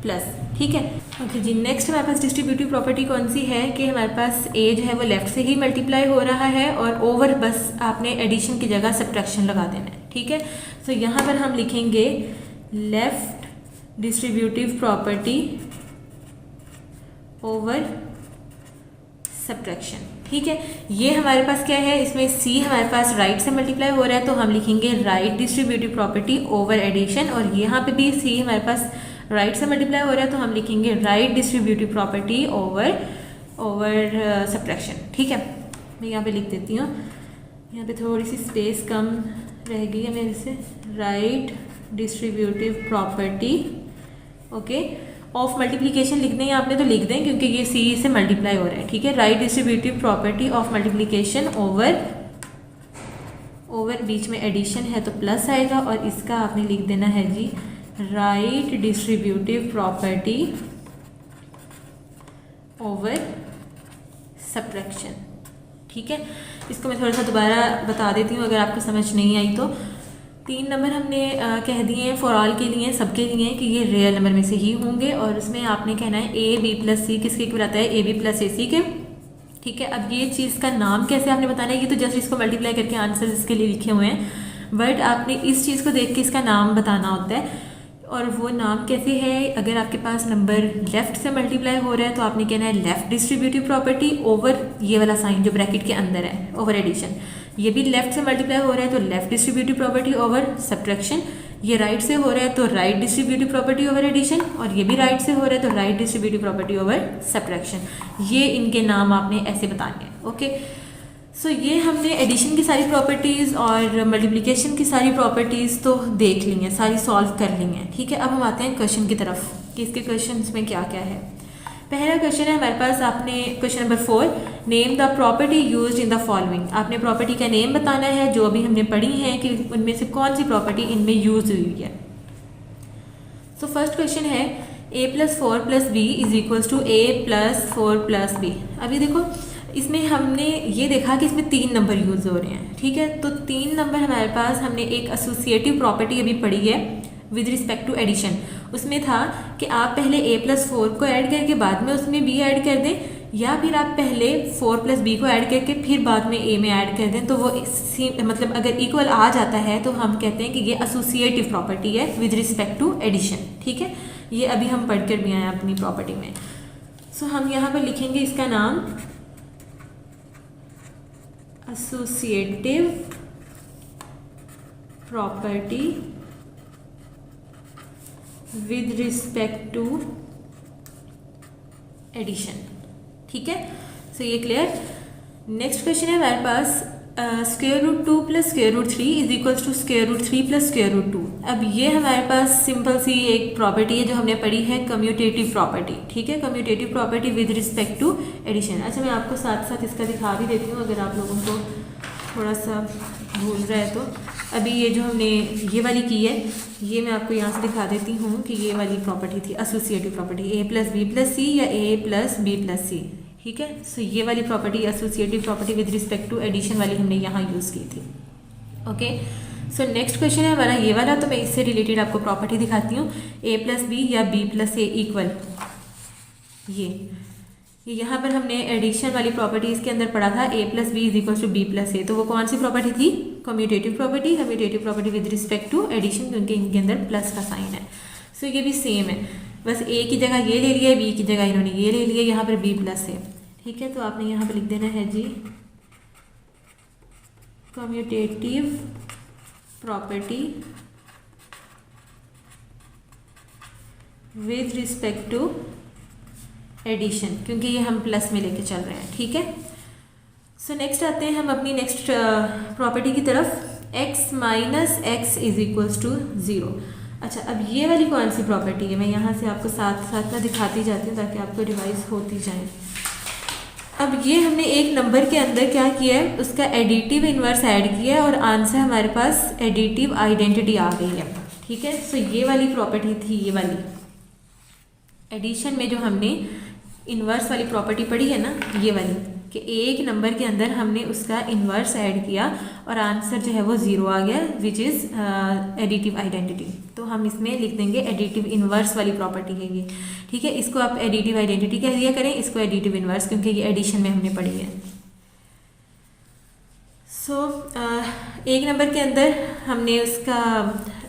Speaker 1: प्लस, ठीक है। ओके जी, नेक्स्ट हमारे पास डिस्ट्रीब्यूटिव प्रॉपर्टी कौन सी है कि हमारे पास ए जो है वो लेफ्ट से ही मल्टीप्लाई हो रहा है और ओवर बस आपने एडिशन की जगह सब्ट्रैक्शन लगा देना है, ठीक है। तो यहाँ पर हम लिखेंगे left distributive property over subtraction, ठीक है। ये हमारे पास क्या है, इसमें सी हमारे पास राइट से मल्टीप्लाई हो रहा है तो हम लिखेंगे right distributive property over addition, और यहाँ पे भी सी हमारे पास राइट से मल्टीप्लाई हो रहा है तो हम लिखेंगे right distributive property over subtraction, ठीक है। मैं यहाँ पे लिख देती हूँ, यहाँ पे थोड़ी सी स्पेस कम रह गई है मेरे से, right distributive property okay of multiplication लिखना है आपने तो लिख दें क्योंकि ये सी से मल्टीप्लाई हो रहा है, ठीक है। Right distributive property of multiplication over बीच में एडिशन है तो प्लस आएगा, और इसका आपने लिख देना है जी right distributive property over subtraction, ठीक है। इसको मैं थोड़ा सा दोबारा बता देती हूँ अगर आपको समझ नहीं आई तो। 3 नंबर हमने कह दिए हैं फॉर ऑल के लिए, सबके लिए कि ये रियल नंबर में से ही होंगे, और उसमें आपने कहना है ए बी प्लस सी किसके इक्वल आता है, ए बी प्लस ए सी के, ठीक है। अब ये चीज़ का नाम कैसे आपने बताना है, ये तो जस्ट इसको मल्टीप्लाई करके आंसर इसके लिए लिखे हुए हैं, बट आपने इस चीज़ को देख के इसका नाम बताना होता है। और वो नाम कैसे है, अगर आपके पास नंबर लेफ्ट से मल्टीप्लाई हो रहा है तो आपने कहना है लेफ्ट डिस्ट्रीब्यूटिव प्रॉपर्टी ओवर ये वाला साइन जो ब्रैकेट के अंदर है ओवर एडिशन, ये भी लेफ्ट से मल्टीप्लाई हो रहा है तो left distributive property over subtraction, ये राइट से हो रहा है तो right distributive property over addition, और ये भी राइट से हो रहा है तो right distributive property over subtraction. ये इनके नाम आपने ऐसे बताने हैं, ओके। सो ये हमने एडिशन की सारी प्रॉपर्टीज़ और मल्टीप्लिकेशन की सारी प्रॉपर्टीज़ तो देख ली हैं, सारी सॉल्व कर ली हैं, ठीक है। अब हम आते हैं क्वेश्चन की तरफ कि इसके क्वेश्चन में क्या क्या है। पहला क्वेश्चन है हमारे पास, आपने question number 4, name the property used in the following. आपने प्रॉपर्टी का नेम बताना है जो अभी हमने पढ़ी है कि उनमें से कौन सी प्रॉपर्टी इनमें यूज हुई है। सो फर्स्ट क्वेश्चन है a + 4 + b = a + 4 + b। अभी देखो इसमें हमने ये देखा कि इसमें 3 नंबर यूज़ हो रहे हैं, ठीक है। तो 3 नंबर हमारे पास, हमने एक एसोसिएटिव प्रॉपर्टी अभी पढ़ी है विद रिस्पेक्ट टू एडिशन, उसमें था कि आप पहले a + 4 को ऐड करके बाद में उसमें b ऐड कर दें, या फिर आप पहले 4 + b को ऐड करके फिर बाद में a में ऐड कर दें, तो वो मतलब अगर इक्वल आ जाता है तो हम कहते हैं कि ये एसोसिएटिव प्रॉपर्टी है विद रिस्पेक्ट टू एडिशन, ठीक है। ये अभी हम पढ़ कर भी आए अपनी प्रॉपर्टी में। सो हम यहाँ पर लिखेंगे इसका नाम associative property with respect to addition, ठीक है। सो ये क्लियर। नेक्स्ट क्वेश्चन है हमारे पास √2 + √3 = √3 + √2। अब ये हमारे पास सिंपल सी एक प्रॉपर्टी है जो हमने पढ़ी है कम्यूटेटिव प्रॉपर्टी, ठीक है, commutative property with respect to addition. अच्छा मैं आपको साथ साथ इसका दिखा भी देती हूँ अगर आप लोगों को थोड़ा सा भूल रहा है तो। अभी ये जो हमने ये वाली की है, ये मैं आपको यहाँ से दिखा देती हूँ कि ये वाली प्रॉपर्टी थी associative property, a + b + c या a + b + c, ठीक है। सो ये वाली property associative property with respect to addition वाली हमने यहाँ यूज़ की थी, ओके। सो नेक्स्ट क्वेश्चन है हमारा ये वाला, तो मैं इससे रिलेटेड आपको प्रॉपर्टी दिखाती हूँ, a + b या b + a इक्वल ये यहाँ पर हमने एडिशन वाली प्रॉपर्टी इसके अंदर पढ़ा था a + b = b + a, तो वो कौन सी प्रॉपर्टी थी, commutative property, commutative property with respect to addition, क्योंकि इनके अंदर प्लस का साइन है। सो ये भी सेम है, बस a की जगह ये ले लिया है, b की जगह इन्होंने ये ले लिया, यहाँ पर b + a, ठीक है। तो आपने यहाँ पर लिख देना है जी commutative property with respect to addition, क्योंकि ये हम प्लस में लेके चल रहे हैं, ठीक है। सो नेक्स्ट आते हैं हम अपनी नेक्स्ट प्रॉपर्टी की तरफ, x - x = 0। अच्छा, अब ये वाली कौन सी प्रॉपर्टी है, मैं यहाँ से आपको साथ साथ में दिखाती जाती हूँ ताकि आपको रिवाइज होती जाए। अब ये हमने एक नंबर के अंदर क्या किया है, उसका एडिटिव इन्वर्स ऐड किया है और आंसर हमारे पास एडिटिव आइडेंटिटी आ गई है। ठीक है, सो ये वाली प्रॉपर्टी थी, ये वाली एडिशन में जो हमने इन्वर्स वाली प्रॉपर्टी पढ़ी है ना, ये वाली कि एक नंबर के अंदर हमने उसका इन्वर्स ऐड किया और आंसर जो है वो 0 आ गया, विच इज़ एडिटिव आइडेंटिटी। तो हम इसमें लिख देंगे एडिटिव इन्वर्स वाली प्रॉपर्टी है ये। ठीक है, इसको आप एडिटिव आइडेंटिटी कह दिया करें, इसको एडिटिव इन्वर्स, क्योंकि ये एडिशन में हमने पढ़ी है। सो एक नंबर के अंदर हमने उसका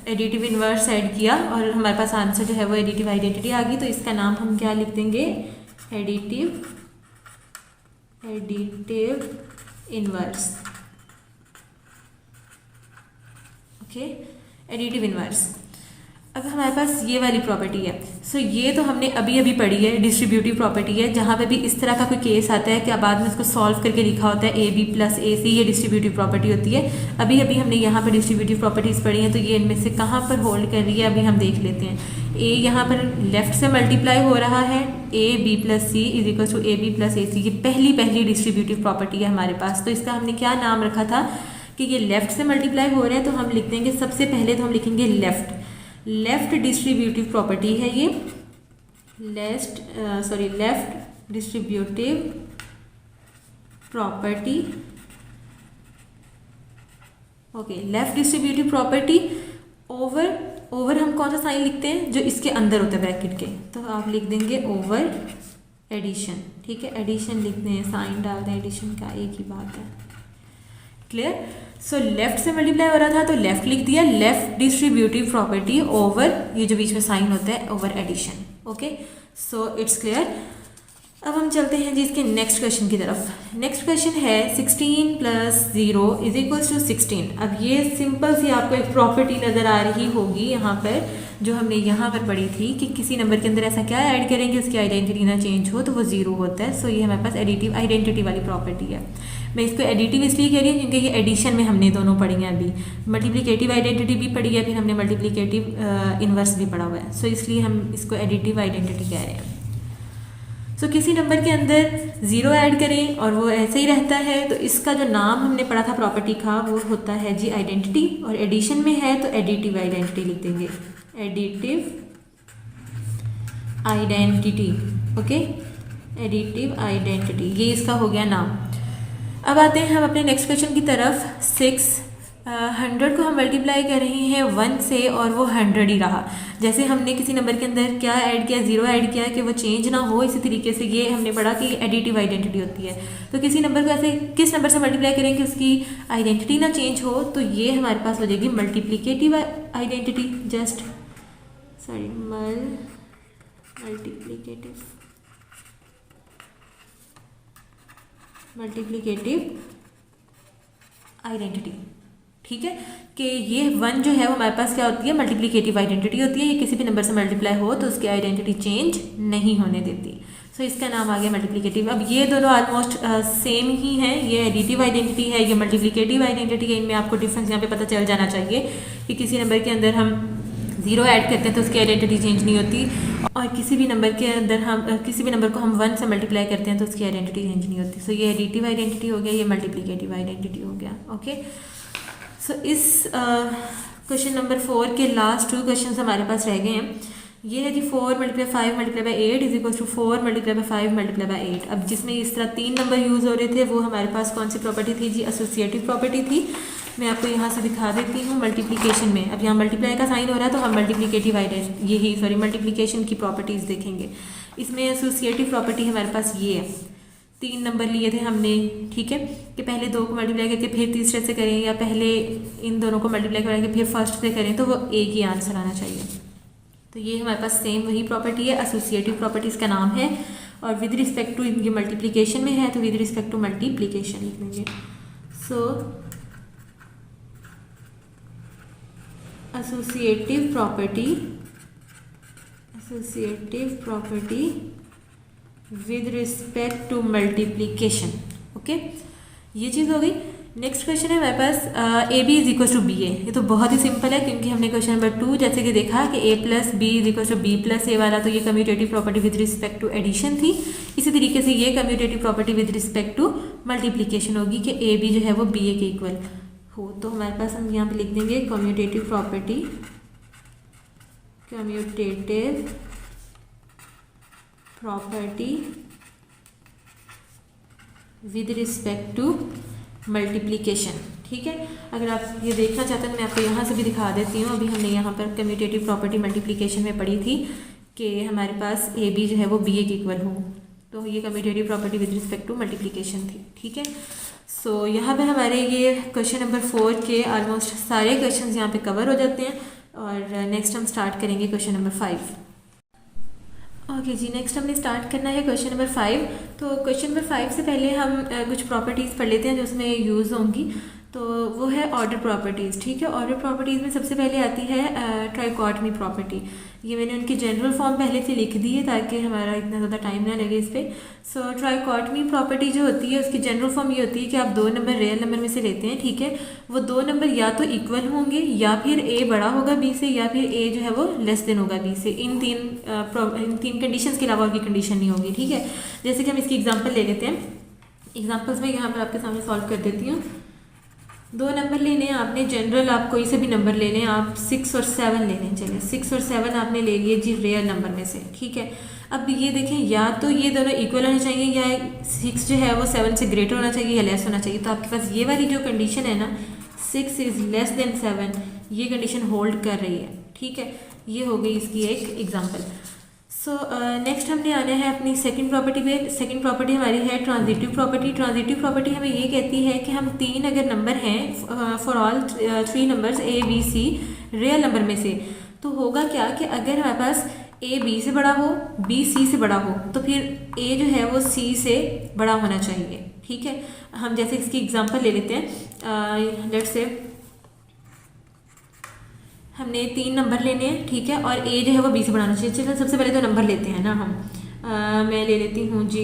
Speaker 1: एडिटिव इन्वर्स ऐड किया और हमारे पास आंसर जो है वो एडिटिव आइडेंटिटी आ गई। तो इसका नाम हम क्या लिख देंगे, additive inverse. Okay, additive inverse. अब हमारे पास ये वाली प्रॉपर्टी है। सो ये तो हमने अभी अभी पढ़ी है, डिस्ट्रीब्यूटिव प्रॉपर्टी है, जहाँ पे भी इस तरह का कोई केस आता है कि बाद में उसको सॉल्व करके लिखा होता है AB + AC, ये डिस्ट्रीब्यूटिव प्रॉपर्टी होती है। अभी अभी हमने यहाँ पर डिस्ट्रीब्यूटिव प्रॉपर्टीज़ पढ़ी हैं, तो ये इनमें से कहाँ पर होल्ड कर रही है अभी हम देख लेते हैं। A यहाँ पर लेफ्ट से मल्टीप्लाई हो रहा है, AB + C = AB + AC, ये पहली डिस्ट्रीब्यूटिव प्रॉपर्टी है हमारे पास। तो इसका हमने क्या नाम रखा था कि ये लेफ्ट से मल्टीप्लाई हो रहा है, तो हम लिख देंगे सबसे पहले तो हम लिखेंगे लेफ्ट डिस्ट्रीब्यूटिव प्रॉपर्टी है ये, left distributive property. Okay, left distributive property over हम कौन सा साइन लिखते हैं, जो इसके अंदर होता है ब्रैकेट के, तो आप लिख देंगे ओवर एडिशन। ठीक है, एडिशन लिखते हैं, साइन डाल दें, एडिशन का एक ही बात है। क्लियर। सो लेफ्ट से मल्टीप्लाई हो रहा था तो लेफ्ट लिख दिया, लेफ्ट डिस्ट्रीब्यूटिव प्रॉपर्टी ओवर, ये जो बीच में साइन होता है, over addition. Okay, so it's clear. अब हम चलते हैं जी इसके नेक्स्ट क्वेश्चन की तरफ। नेक्स्ट क्वेश्चन है 16 + 0 = 16। अब ये सिंपल सी आपको एक प्रॉपर्टी नज़र आ रही होगी यहाँ पर, जो हमने यहाँ पर पढ़ी थी कि किसी नंबर के अंदर ऐसा क्या ऐड करेंगे उसकी आइडेंटिटी ना चेंज हो तो वो 0 होता है। सो ये हमारे पास एडिटिव आइडेंटिटी वाली प्रॉपर्टी है। मैं इसको एडिटिव इसलिए कह रही हूँ क्योंकि ये एडिशन में हमने दोनों पढ़ी हैं, अभी मल्टीप्लिकेटिव आइडेंटिटी भी पढ़ी है, फिर हमने मल्टीप्लिकेटिव इन्वर्स भी पढ़ा हुआ है। सो इसलिए हम इसको एडिटिव आइडेंटिटी कह रहे हैं। सो किसी नंबर के अंदर 0 ऐड करें और वो ऐसे ही रहता है, तो इसका जो नाम हमने पढ़ा था प्रॉपर्टी का वो होता है जी आइडेंटिटी, और एडिशन में है तो एडिटिव आइडेंटिटी लिख देंगे, additive identity. Okay, additive identity, ये इसका हो गया नाम। अब आते हैं हम अपने नेक्स्ट क्वेश्चन की तरफ। 100 को हम मल्टीप्लाई कर रहे हैं 1 से और वो 100 ही रहा। जैसे हमने किसी नंबर के अंदर क्या ऐड किया, 0 ऐड किया कि वो चेंज ना हो, इसी तरीके से ये हमने पढ़ा कि एडिटिव आइडेंटिटी होती है। तो किसी नंबर को ऐसे किस नंबर से मल्टीप्लाई करें कि उसकी आइडेंटिटी ना चेंज हो, तो ये हमारे पास हो जाएगी मल्टीप्लिकेटिव आइडेंटिटी। Multiplicative identity. ठीक है, कि ये 1 जो है वो हमारे पास क्या होती है, मल्टीप्लिकेटिव आइडेंटिटी होती है। ये किसी भी नंबर से मल्टीप्लाई हो तो उसकी आइडेंटिटी चेंज नहीं होने देती। सो इसका नाम आ गया मल्टीप्लिकेटिव। अब ये दोनों ऑलमोस्ट सेम ही हैं, ये एडिटिव आइडेंटिटी है, ये मल्टीप्लिकेटिव आइडेंटिटी है। इनमें आपको डिफरेंस यहाँ पे पता चल जाना चाहिए कि किसी नंबर के अंदर हम 0 ऐड करते हैं तो उसकी आइडेंटिटी चेंज नहीं होती, और किसी भी नंबर के अंदर हम किसी भी नंबर को हम 1 से मल्टीप्लाई करते हैं तो उसकी आइडेंटिटी चेंज नहीं होती। सो ये एडिटिव आइडेंटिटी हो गया, ये मल्टीप्लिकेटिव आइडेंटिटी हो गया। ओके, सो इस क्वेश्चन नंबर 4 के लास्ट 2 क्वेश्चन हमारे पास रह गए हैं। ये है जी 4 × 5 × 8 = 4 × 5 × 8। अब जिसमें इस तरह 3 नंबर यूज़ हो रहे थे वो हमारे पास कौन सी प्रॉपर्टी थी जी, एसोसिएटिव प्रॉपर्टी थी। मैं आपको यहाँ से दिखा देती हूँ मल्टीप्लिकेशन में। अब यहाँ मल्टीप्लाई का साइन हो रहा है तो हम मल्टीप्लिकेटिव मल्टीप्लिकेशन की प्रॉपर्टीज़ देखेंगे। इसमें एसोसिएटिव प्रॉपर्टी हमारे पास ये है, 3 नंबर लिए थे हमने, ठीक है, कि पहले 2 को मल्टीप्लाई करके फिर तीसरे से करें, या पहले इन दोनों को मल्टीप्लाई करके फिर फर्स्ट से करें, तो वो एक ही आंसर आना चाहिए। तो ये हमारे पास सेम वही प्रॉपर्टी है, एसोसिएटिव प्रॉपर्टी इसका नाम है। और विद रिस्पेक्ट टू ये मल्टीप्लिकेशन में है तो विद रिस्पेक्ट टू मल्टीप्लिकेशन लिख देंगे। So associative property with respect to multiplication. Okay, ये चीज़ हो गई। नेक्स्ट क्वेश्चन है हमारे पास A B is equal to B A. ये तो बहुत ही सिंपल है क्योंकि हमने क्वेश्चन नंबर 2 जैसे कि देखा कि A plus B is equal to B plus A वाला, तो ये commutative property with respect to addition थी। इसी तरीके से ये commutative property with respect to multiplication होगी कि ए बी जो है वो बी ए के इक्वल हो। तो हमारे पास हम यहाँ पे लिख देंगे commutative property with respect to multiplication. ठीक है, अगर आप ये देखना चाहते हैं तो मैं आपको यहाँ से भी दिखा देती हूँ। अभी हमने यहाँ पर कम्यूटेटिव प्रॉपर्टी मल्टीप्लिकेशन में पढ़ी थी कि हमारे पास ए बी जो है वो बी ए के इक्वल हो, तो ये commutative property with respect to multiplication थी। ठीक है, सो यहाँ पर हमारे ये क्वेश्चन नंबर 4 के ऑलमोस्ट सारे क्वेश्चन यहाँ पे कवर हो जाते हैं। और नेक्स्ट हम स्टार्ट करेंगे क्वेश्चन नंबर 5। ओके जी, नेक्स्ट हमने स्टार्ट करना है क्वेश्चन नंबर 5। तो क्वेश्चन नंबर 5 से पहले हम कुछ प्रॉपर्टीज़ पढ़ लेते हैं जो उसमें यूज़ होंगी। तो वो है ऑर्डर प्रॉपर्टीज़। ठीक है, ऑर्डर प्रॉपर्टीज़ में सबसे पहले आती है ट्राइकॉटमी प्रॉपर्टी। ये मैंने उनकी जनरल फॉर्म पहले से लिख दी है ताकि हमारा इतना ज़्यादा टाइम ना लगे इस पर। सो ट्राइकॉटमी प्रॉपर्टी जो होती है उसकी जनरल फॉर्म ये होती है कि आप 2 नंबर रियल नंबर में से लेते हैं। ठीक है, वो 2 नंबर या तो इक्वल होंगे या फिर ए बड़ा होगा बी से या फिर ए जो है वो लेस देन होगा बी से। इन तीन कंडीशंस के अलावा और की कंडीशन नहीं होगी। ठीक है, जैसे कि हम इसकी एग्जांपल ले लेते हैं। एग्जांपल्स में यहाँ पर आपके सामने सॉल्व कर देती हूँ। 2 नंबर लेने हैं आपने, जनरल आप कोई से भी नंबर ले लें, आप 6 और 7 ले लें। चलिए 6 और 7 आपने ले लिए जी रियल नंबर में से। ठीक है, अब ये देखें या तो ये दोनों इक्वल होने चाहिए या 6 जो है वो 7 से ग्रेटर होना चाहिए या लेस होना चाहिए। तो आपके पास ये वाली जो कंडीशन है ना 6 इज़ लेस देन 7, ये कंडीशन होल्ड कर रही है। ठीक है, ये हो गई इसकी एक एग्जाम्पल। सो नेक्स्ट हमने आना है अपनी सेकंड प्रॉपर्टी पे। सेकंड प्रॉपर्टी हमारी है ट्रांजिटिव प्रॉपर्टी। ट्रांजिटिव प्रॉपर्टी हमें ये कहती है कि हम 3 अगर नंबर हैं for all 3 numbers A B C real number में से, तो होगा क्या कि अगर हमारे पास ए बी से बड़ा हो बी सी से बड़ा हो तो फिर ए जो है वो सी से बड़ा होना चाहिए। ठीक है, हम जैसे इसकी एग्जांपल ले लेते हैं। लेट्स से हमने 3 नंबर लेने हैं। ठीक है, और ए जो है वो बी से बढ़ाना चाहिए। चलिए सबसे पहले तो नंबर लेते हैं ना हम। मैं ले लेती हूँ जी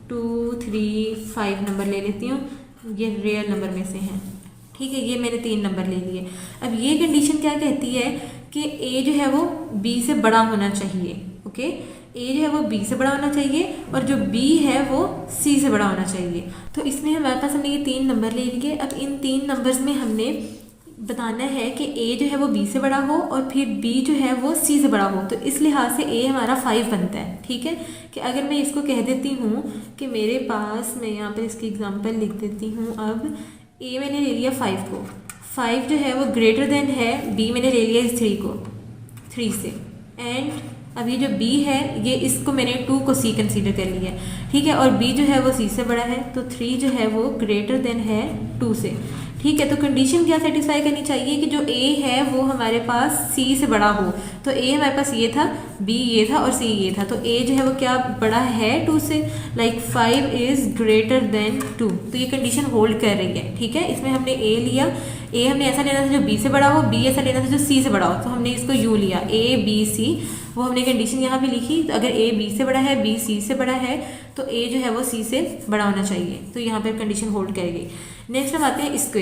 Speaker 1: 2 3 5 नंबर ले लेती हूँ, ये रियल नंबर में से हैं। ठीक है, ये मैंने 3 नंबर ले लिए। अब ये कंडीशन क्या कहती है कि ए जो है वो बी से बड़ा होना चाहिए। ओके, ए जो है वो बी से बड़ा होना चाहिए और जो बी है वो सी से बड़ा होना चाहिए। तो इसमें हमारे पास हमने ये 3 नंबर ले लिए। अब इन 3 नंबर्स में हमने बताना है कि ए जो है वो बी से बड़ा हो और फिर बी जो है वो सी से बड़ा हो। तो इस लिहाज से ए हमारा 5 बनता है। ठीक है, कि अगर मैं इसको कह देती हूँ कि मेरे पास, मैं यहाँ पर इसकी एग्जांपल लिख देती हूँ। अब ए मैंने ले लिया 5 को, 5 जो है वो ग्रेटर देन है बी मैंने ले लिया इस 3 को 3 से, एंड अब ये जो b है ये इसको मैंने 2 को c कंसीडर कर लिया। ठीक है, और b जो है वो c से बड़ा है तो 3 जो है वो ग्रेटर देन है 2 से। ठीक है, तो कंडीशन क्या सेटिस्फाई करनी चाहिए कि जो a है वो हमारे पास c से बड़ा हो। तो a हमारे पास ये था, b ये था और c ये था। तो a जो है वो क्या बड़ा है 2 से, लाइक 5 इज़ ग्रेटर देन 2। तो ये कंडीशन होल्ड कर रही है। ठीक है, इसमें हमने a लिया, a हमने ऐसा लेना था जो b से बड़ा हो, b ऐसा लेना था जो c से बड़ा हो। तो हमने इसको u लिया, a b c, वो हमने कंडीशन यहाँ पे लिखी। तो अगर a b से बड़ा है b c से बड़ा है तो a जो है वो c से बड़ा होना चाहिए। तो यहाँ पर कंडीशन होल्ड करेगी। नेक्स्ट हम आते हैं इसके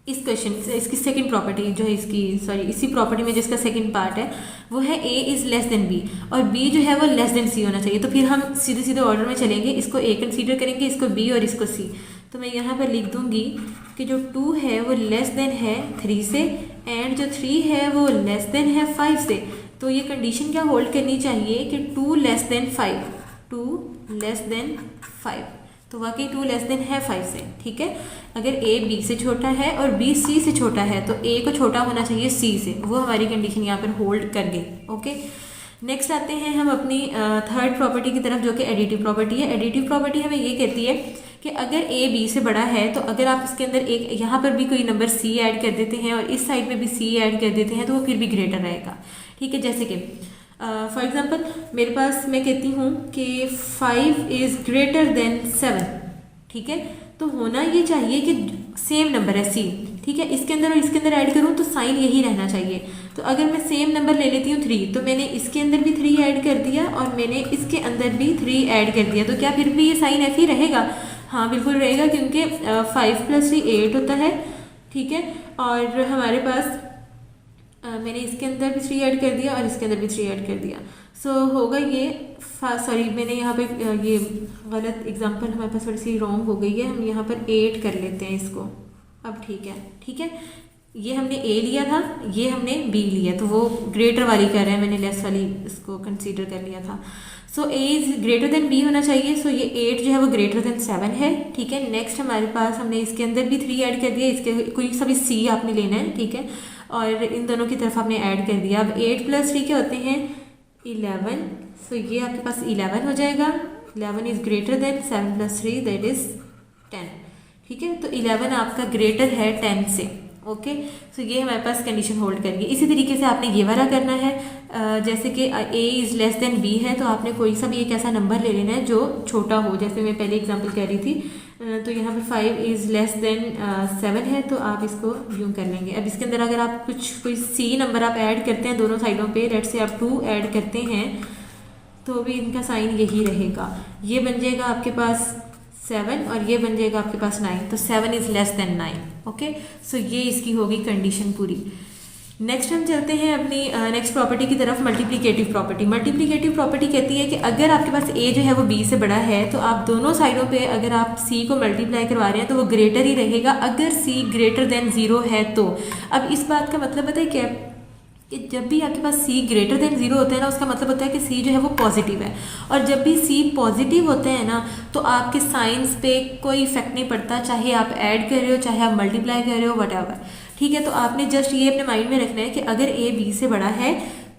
Speaker 1: इस क्वेश्चन से, इसकी सेकंड प्रॉपर्टी जो है इसकी, सॉरी इसी प्रॉपर्टी में जिसका सेकंड पार्ट है वो है a is less than b और b जो है वो लेस देन c होना चाहिए। तो फिर हम सीधे सीधे ऑर्डर में चलेंगे, इसको a कंसीडर करेंगे, इसको b और इसको c। तो मैं यहाँ पर लिख दूँगी कि जो 2 है वो लेस देन है 3 से एंड जो 3 है वो लेस देन है 5 से। तो ये कंडीशन क्या होल्ड करनी चाहिए कि 2 लेस देन 5, 2 लेस देन 5। तो वाकई 2 लेस देन है 5 से। ठीक है, अगर a b से छोटा है और b c से छोटा है तो a को छोटा होना चाहिए c से। वो हमारी कंडीशन यहाँ पर होल्ड कर गई। ओके, नेक्स्ट आते हैं हम अपनी थर्ड प्रॉपर्टी की तरफ जो कि एडिटिव प्रॉपर्टी है। एडिटिव प्रॉपर्टी हमें ये कहती है कि अगर a b से बड़ा है तो अगर आप इसके अंदर एक यहाँ पर भी कोई नंबर c ऐड कर देते हैं और इस साइड में भी c ऐड कर देते हैं तो वो फिर भी ग्रेटर रहेगा। ठीक है, जैसे कि फॉर एग्जाम्पल मेरे पास, मैं कहती हूँ कि 5 इज़ ग्रेटर देन 7। ठीक है, तो होना ये चाहिए कि सेम नंबर है c। ठीक है, इसके अंदर और इसके अंदर ऐड करूँ तो साइन यही रहना चाहिए। तो अगर मैं सेम नंबर ले लेती हूँ 3 तो मैंने इसके अंदर भी 3 ऐड कर दिया और मैंने इसके अंदर भी 3 ऐड कर दिया, तो क्या फिर भी ये साइन f ही रहेगा? हाँ बिल्कुल रहेगा, क्योंकि 5 + 3 8 होता है, ठीक है। और हमारे पास मैंने इसके अंदर भी 3 ऐड कर दिया और इसके अंदर भी 3 ऐड कर दिया, सो होगा ये सॉरी मैंने यहाँ पे ये गलत एग्जांपल हमारे पास थोड़ी सी रॉन्ग हो गई है, हम यहाँ पर 8 कर लेते हैं इसको। अब ठीक है, ठीक है, ये हमने ए लिया था, ये हमने बी लिया, तो वो ग्रेटर वाली कर रहे हैं, मैंने लेस वाली इसको कंसीडर कर लिया था। So A is greater than B होना चाहिए, सो ये 8 जो है वो ग्रेटर देन 7 है, ठीक है। नेक्स्ट हमारे पास हमने इसके अंदर भी 3 ऐड कर दिया, इसके कोई सभी सी आपने लेना है, ठीक है, और इन दोनों की तरफ आपने ऐड कर दिया। अब 8 + 3 क्या होते हैं 11, सो ये आपके पास 11 हो जाएगा। 11 is greater then 7 + 3 that is 10, ठीक है। तो 11 आपका ग्रेटर है 10 से, ओके। सो ये हमारे पास कंडीशन होल्ड करेगी। इसी तरीके से आपने ये वाला करना है, जैसे कि a is less than b है, तो आपने कोई सा भी एक ऐसा नंबर ले लेना है जो छोटा हो, जैसे मैं पहले एग्जांपल कह रही थी, तो यहाँ पर 5 इज़ लेस देन 7 है, तो आप इसको यूँ कर लेंगे। अब इसके अंदर अगर आप कोई c नंबर आप ऐड करते हैं दोनों साइडों पे, लेट से आप 2 ऐड करते हैं, तो भी इनका साइन यही रहेगा, ये बन जाएगा आपके पास 7 और ये बन जाएगा आपके पास 9, तो 7 is less then 9, okay. So ये इसकी होगी कंडीशन पूरी। नेक्स्ट हम चलते हैं अपनी नेक्स्ट प्रॉपर्टी की तरफ, मल्टीप्लिकेटिव प्रॉपर्टी। मल्टीप्लिकेटिव प्रॉपर्टी कहती है कि अगर आपके पास a जो है वो b से बड़ा है, तो आप दोनों साइडों पे अगर आप c को मल्टीप्लाई करवा रहे हैं तो वो ग्रेटर ही रहेगा, अगर c ग्रेटर देन 0 है तो। अब इस बात का मतलब पता है क्या, कि जब भी आपके पास c ग्रेटर देन 0 होता है ना, उसका मतलब होता है कि c जो है वो पॉजिटिव है, और जब भी c पॉजिटिव होता है ना, तो आपके साइंस पे कोई इफेक्ट नहीं पड़ता, चाहे आप ऐड कर रहे हो चाहे आप मल्टीप्लाई कर रहे हो, वट, ठीक है। तो आपने जस्ट ये अपने माइंड में रखना है कि अगर a b से बड़ा है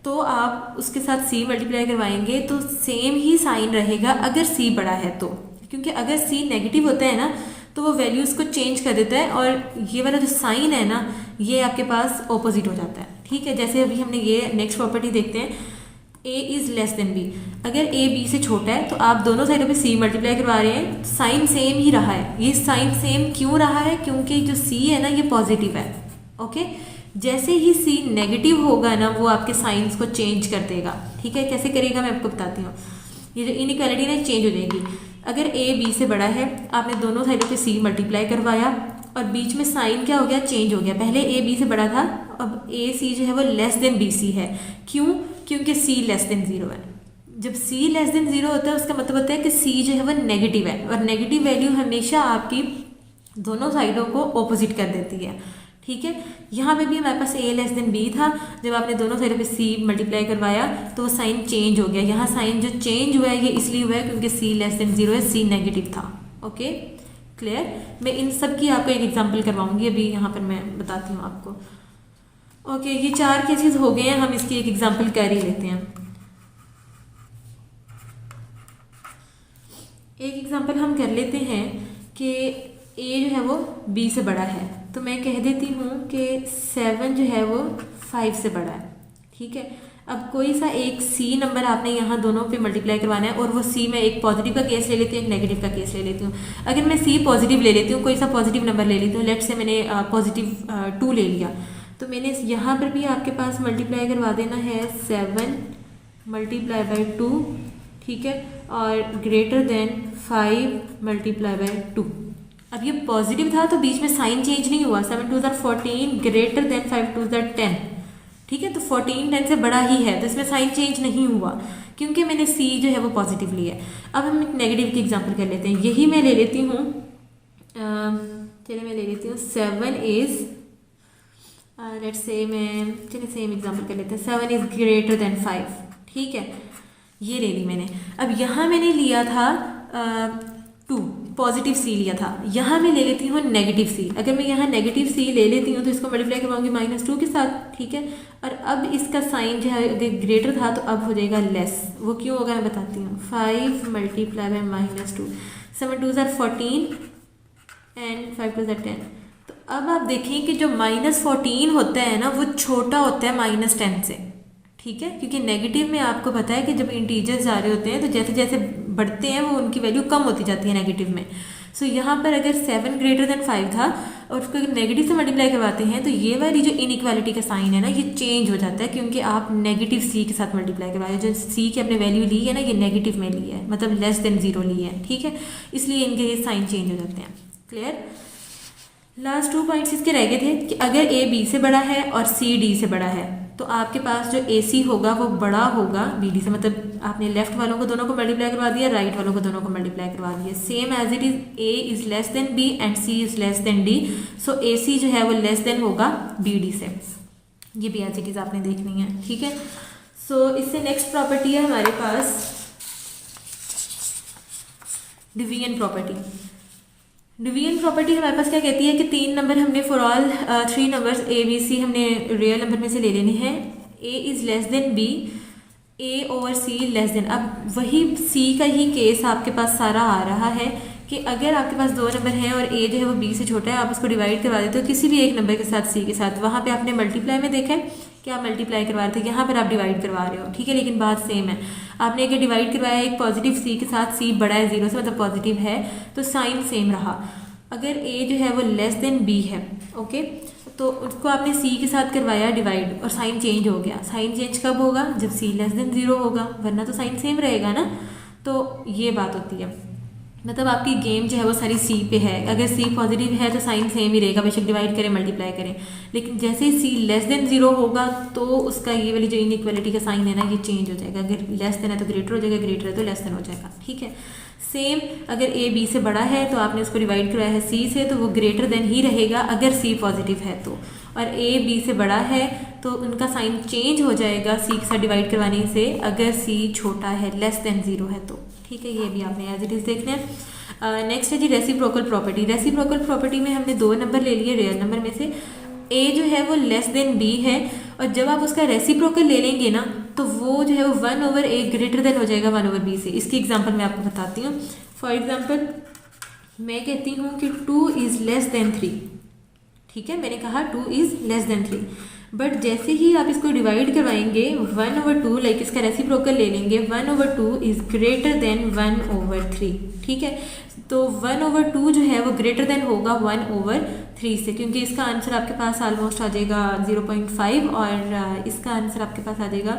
Speaker 1: तो आप उसके साथ c मल्टीप्लाई करवाएंगे तो सेम ही साइन रहेगा अगर c बड़ा है तो, क्योंकि अगर c नेगेटिव होता है ना तो वो वैल्यूज़ को चेंज कर देता है, और ये वाला जो साइन है ना ये आपके पास ऑपोजिट हो जाता है, ठीक है। जैसे अभी हमने ये नेक्स्ट प्रॉपर्टी देखते हैं, a is less than b, अगर a b से छोटा है तो आप दोनों साइडों पे c मल्टीप्लाई करवा रहे हैं, साइन सेम ही रहा है। ये साइन सेम क्यों रहा है, क्योंकि जो c है ना ये पॉजिटिव है, ओके। जैसे ही c नेगेटिव होगा ना वो आपके साइंस को चेंज कर देगा, ठीक है। कैसे करेगा मैं आपको बताती हूँ, ये जो इनइक्वालिटी ना चेंज हो जाएगी। अगर a b से बड़ा है, आपने दोनों साइडों पे c मल्टीप्लाई करवाया और बीच में साइन क्या हो गया, चेंज हो गया। पहले a b से बड़ा था, अब a c जो है वो लेस देन b c है, क्यों, क्योंकि c लेस देन 0 है। जब c लेस देन 0 होता है उसका मतलब होता है कि c जो है वो नेगेटिव है, और नेगेटिव वैल्यू हमेशा आपकी दोनों साइडों को ऑपोजिट कर देती है, ठीक है। यहाँ पे भी हमारे पास a लेस देन b था, जब आपने दोनों साइडों पे c मल्टीप्लाई करवाया तो वो साइन चेंज हो गया। यहाँ साइन जो चेंज हुआ है ये इसलिए हुआ है क्योंकि c लेस देन 0 है, c नेगेटिव था, ओके क्लियर। मैं इन सब की आपको एक एग्जांपल करवाऊंगी, अभी यहाँ पर मैं बताती हूँ आपको, ओके। ये 4 केसेस हो गए हैं, हम इसकी एक एग्जांपल कर ही लेते हैं। एक एग्जांपल हम कर लेते हैं कि a जो है वो b से बड़ा है, तो मैं कह देती हूँ कि 7 जो है वो 5 से बड़ा है, ठीक है। अब कोई सा एक c नंबर आपने यहाँ दोनों पे मल्टीप्लाई करवाना है, और वो c मैं एक पॉजिटिव का केस ले लेती हूँ, एक नेगेटिव का केस ले लेती हूँ। अगर मैं c पॉजिटिव ले लेती हूँ, कोई सा पॉजिटिव नंबर ले लेती हूँ, लेट से मैंने पॉजिटिव 2 ले लिया, तो मैंने यहाँ पर भी आपके पास मल्टीप्लाई करवा देना है 7 मल्टीप्लाई बाई 2, ठीक है, और ग्रेटर देन 5 मल्टीप्लाई बाई 2। अब ये पॉजिटिव था तो बीच में साइन चेंज नहीं हुआ, 7 2 14 ग्रेटर देन 5 2 10, ठीक है। तो 14 10 से बड़ा ही है, तो इसमें साइन चेंज नहीं हुआ क्योंकि मैंने c जो है वो पॉजिटिव लिया है। अब हम एक नेगेटिव की एग्जांपल कर लेते हैं, यही मैं ले लेती हूँ, चलिए मैं ले लेती हूँ 7 इज़ लेट्स से मैं चलिए सेम एग्जांपल कर लेते हैं, 7 इज़ ग्रेटर देन 5, ठीक है, ये ले ली मैंने। अब यहाँ मैंने लिया था 2 पॉजिटिव c लिया था, यहाँ मैं ले लेती हूँ नेगेटिव c। अगर मैं यहाँ नेगेटिव c ले लेती हूँ तो इसको मल्टीप्लाई करवाऊंगी -2 के साथ, ठीक है। और अब इसका साइन जो है अगर ग्रेटर था तो अब हो जाएगा लेस, वो क्यों होगा मैं बताती हूँ। 5 मल्टीप्लाई बाई -2, 7 2 14 एंड 5 2 10। तो अब आप देखें कि जो -14 होता है ना वो छोटा होता है -10 से, ठीक है, क्योंकि नेगेटिव में आपको पता है कि जब इंटीजर्स जा रहे होते हैं तो जैसे जैसे बढ़ते हैं वो उनकी वैल्यू कम होती जाती है नेगेटिव में। सो यहाँ पर अगर 7 ग्रेटर देन 5 था और उसको अगर नेगेटिव से मल्टीप्लाई करवाते हैं तो ये वाली जो इनइक्वालिटी का साइन है ना ये चेंज हो जाता है, क्योंकि आप नेगेटिव सी के साथ मल्टीप्लाई करवाए, जो सी की अपने वैल्यू ली है ना ये नेगेटिव में ली है, मतलब लेस देन 0 ली है, ठीक है, इसलिए इनके ये साइन चेंज हो जाते हैं। क्लियर। लास्ट 2 पॉइंट्स इसके रह गए थे कि अगर ए बी से बड़ा है और सी डी से बड़ा है तो आपके पास जो ए सी होगा वो बड़ा होगा बी डी से, मतलब आपने लेफ्ट वालों को दोनों को मल्टीप्लाई करवा दिया, राइट वालों को दोनों को मल्टीप्लाई करवा दिया। Same as it is A is less than B and C is less than D, so A C जो है वो लेस देन होगा बी डी से। ये भी एज इट इज आपने देखनी है, ठीक है। सो इससे नेक्स्ट प्रॉपर्टी है हमारे पास डिवीजन प्रॉपर्टी। डिवीजन प्रॉपर्टी हमारे पास क्या कहती है कि 3 नंबर हमने for all 3 numbers A B C हमने रियल नंबर में से ले लेने हैं। A is less than B, A over C less than. अब वही सी का ही केस आपके पास सारा आ रहा है कि अगर आपके पास 2 नंबर हैं और ए जो है वो बी से छोटा है, आप उसको डिवाइड करवा देते हो किसी भी एक नंबर के साथ सी के साथ। वहाँ पे आपने मल्टीप्लाई में देखा है कि आप मल्टीप्लाई करवा रहे थे, यहाँ पर आप डिवाइड करवा रहे हो, ठीक है, लेकिन बात सेम है। आपने अगर डिवाइड करवाया एक पॉजिटिव सी के साथ, सी बड़ा है 0 से मतलब पॉजिटिव है, तो साइन सेम रहा। अगर ए जो है वो लेस देन बी है, ओके, तो उसको आपने सी के साथ करवाया डिवाइड और साइन चेंज हो गया। साइन चेंज कब होगा? जब सी लेस देन 0 होगा, वरना तो साइन सेम रहेगा ना। तो ये बात होती है, मतलब आपकी गेम जो है वो सारी सी पे है। अगर सी पॉजिटिव है तो साइन सेम ही रहेगा, बेशक डिवाइड करें मल्टीप्लाई करें, लेकिन जैसे ही सी लेस देन 0 होगा तो उसका ये वाली जो इनइक्वालिटी का साइन है ना ये चेंज हो जाएगा। अगर लेस देन है तो ग्रेटर हो जाएगा, ग्रेटर है तो लेस देन हो जाएगा, ठीक है। सेम अगर ए बी से बड़ा है तो आपने उसको डिवाइड कराया है सी से, तो वो ग्रेटर देन ही रहेगा अगर सी पॉजिटिव है तो, और ए बी से बड़ा है तो उनका साइन चेंज हो जाएगा सी के साथ डिवाइड करवाने से अगर सी छोटा है, लेस देन 0 है तो, ठीक है। ये भी आपने एज इट इज देखना है। नेक्स्ट है जी रेसिप्रोकल प्रॉपर्टी। रेसिप्रोकल प्रॉपर्टी में हमने 2 नंबर ले लिए रियल नंबर में से, ए जो है वो लेस देन बी है, और जब आप उसका रेसिप्रोकल ले लेंगे ना तो वो जो है वो 1 ओवर ए ग्रेटर देन हो जाएगा 1 ओवर बी से। इसकी एग्जांपल मैं आपको बताती हूँ। फॉर एग्जांपल मैं कहती हूँ कि 2 इज़ लेस देन 3, ठीक है, मैंने कहा 2 इज़ लेस देन 3, बट जैसे ही आप इसको डिवाइड करवाएंगे 1 ओवर 2, लाइक इसका रेसिप्रोकल ले लेंगे, 1 over 2 is greater than 1 over 3, ठीक है। तो 1 ओवर 2 जो है वो ग्रेटर देन होगा 1 ओवर 3 से, क्योंकि इसका आंसर आपके पास ऑलमोस्ट आ जाएगा 0.5 और इसका आंसर आपके पास आ जाएगा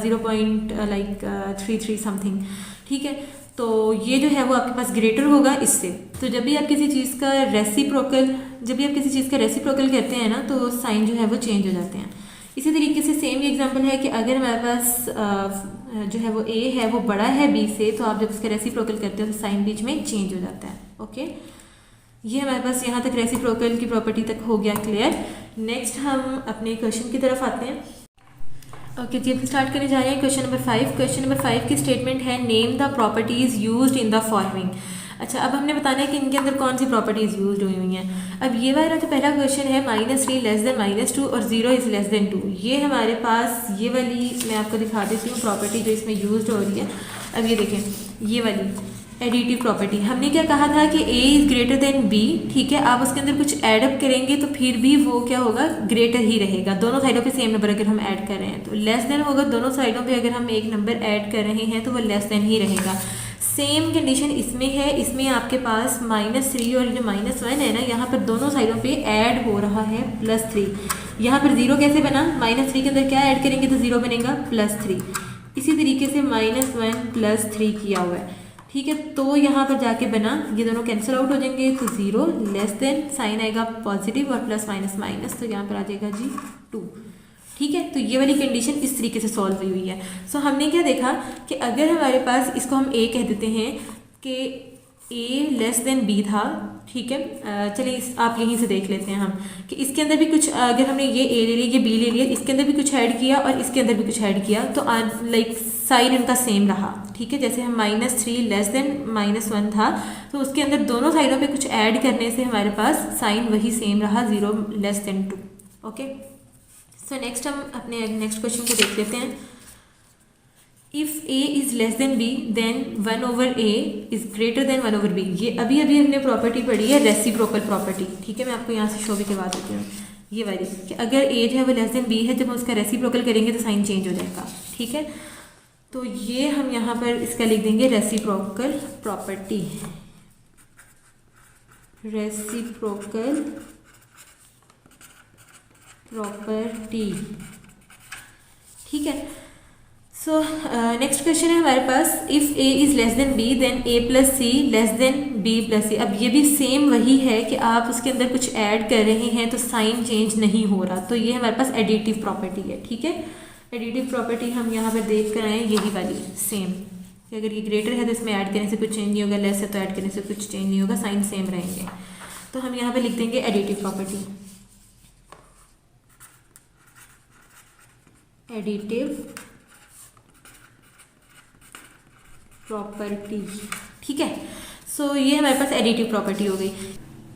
Speaker 1: 0.33 समथिंग, ठीक है। तो ये जो है वो आपके पास ग्रेटर होगा इससे। तो जब भी आप किसी चीज़ का रेसिप्रोकल करते हैं ना तो साइन जो है वो चेंज हो जाते हैं। इसी तरीके से सेम ये एग्जांपल है कि अगर हमारे पास जो है वो ए है वो बड़ा है बी से, तो आप जब उसका रेसिप्रोकल करते हो तो साइन बीच में चेंज हो जाता है, ओके। ये हमारे पास यहाँ तक रेसिप्रोकल की प्रॉपर्टी तक हो गया क्लियर। नेक्स्ट हम अपने क्वेश्चन की तरफ आते हैं। ओके जी, अब स्टार्ट करने जा रहे हैं क्वेश्चन नंबर 5। क्वेश्चन नंबर 5 की स्टेटमेंट है name the properties used in the following. अच्छा, अब हमने बताना है कि इनके अंदर कौन सी प्रॉपर्टीज यूज हुई हुई हैं। अब ये वाला जो पहला क्वेश्चन है -3 लेस देन -2 और 0 इज लेस देन 2, ये हमारे पास ये वाली मैं आपको दिखा देती हूँ प्रॉपर्टी जो इसमें यूज हो रही है। अब ये देखें, ये वाली एडिटिव प्रॉपर्टी, हमने क्या कहा था कि a is greater then b, ठीक है। आप उसके अंदर कुछ ऐड अप करेंगे तो फिर भी वो क्या होगा, ग्रेटर ही रहेगा। दोनों साइडों पे सेम नंबर अगर हम ऐड कर रहे हैं तो लेस देन होगा, दोनों साइडों पे अगर हम एक नंबर ऐड कर रहे हैं तो वो लेस देन ही रहेगा। सेम कंडीशन इसमें है, इसमें आपके पास -3 और जो -1 है ना, यहाँ पर दोनों साइडों पे ऐड हो रहा है +3। यहाँ पर 0 कैसे बना, -3 के अंदर क्या ऐड करेंगे तो 0 बनेगा +3। इसी तरीके से -1 +3 किया हुआ है, ठीक है। तो यहाँ पर जाके बना, ये दोनों कैंसिल आउट हो जाएंगे तो 0 लेस देन साइन आएगा पॉजिटिव और प्लस माइनस माइनस, तो यहाँ पर आ जाएगा जी 2, ठीक है। तो ये वाली कंडीशन इस तरीके से सॉल्व हुई हुई है। सो हमने क्या देखा कि अगर हमारे पास, इसको हम ए कह देते हैं कि ए लेस देन बी था, ठीक है। चलिए आप यहीं से देख लेते हैं हम कि इसके अंदर भी कुछ, अगर हमने ये ए ले लिया, ये बी ले लिया, इसके अंदर भी कुछ ऐड किया और इसके अंदर भी कुछ ऐड किया, तो लाइक साइन इनका सेम रहा, ठीक है। जैसे हम -3 लेस देन -1 था तो उसके अंदर दोनों साइडों पे कुछ ऐड करने से हमारे पास साइन वही सेम रहा, 0 less than 2, okay. So next हम अपने नेक्स्ट क्वेश्चन को देख लेते हैं। If a is less than b then 1 over a is greater than 1 over b। ये अभी हमने प्रॉपर्टी पढ़ी है रेसिप्रोकल प्रॉपर्टी, ठीक है। मैं आपको यहाँ से शो भी करवा देती हूँ, ये वाली कि अगर a जो है वो लेस देन b है, जब हम उसका रेसिप्रोकल करेंगे तो साइन चेंज हो जाएगा, ठीक है। तो ये हम यहाँ पर इसका लिख देंगे रेसिप्रोकल प्रॉपर्टी, रेसिप्रोकल प्रॉपर्टी। ठीक है। सो नेक्स्ट क्वेश्चन है हमारे पास, if A is less than B then A plus C less than B plus C. अब ये भी सेम वही है कि आप उसके अंदर कुछ ऐड कर रहे हैं तो साइन चेंज नहीं हो रहा, तो ये हमारे पास एडिटिव प्रॉपर्टी है। ठीक है, एडिटिव प्रॉपर्टी हम यहाँ पर देख कर आए, यही वाली सेम, कि अगर ये ग्रेटर है तो इसमें ऐड करने से कुछ चेंज नहीं होगा, लेस है तो ऐड करने से कुछ चेंज नहीं होगा, साइन सेम रहेंगे। तो हम यहाँ पर लिख देंगे एडिटिव प्रॉपर्टी, एडिटिव प्रॉपर्टी। ठीक है, सो ये हमारे पास एडिटिव प्रॉपर्टी हो गई।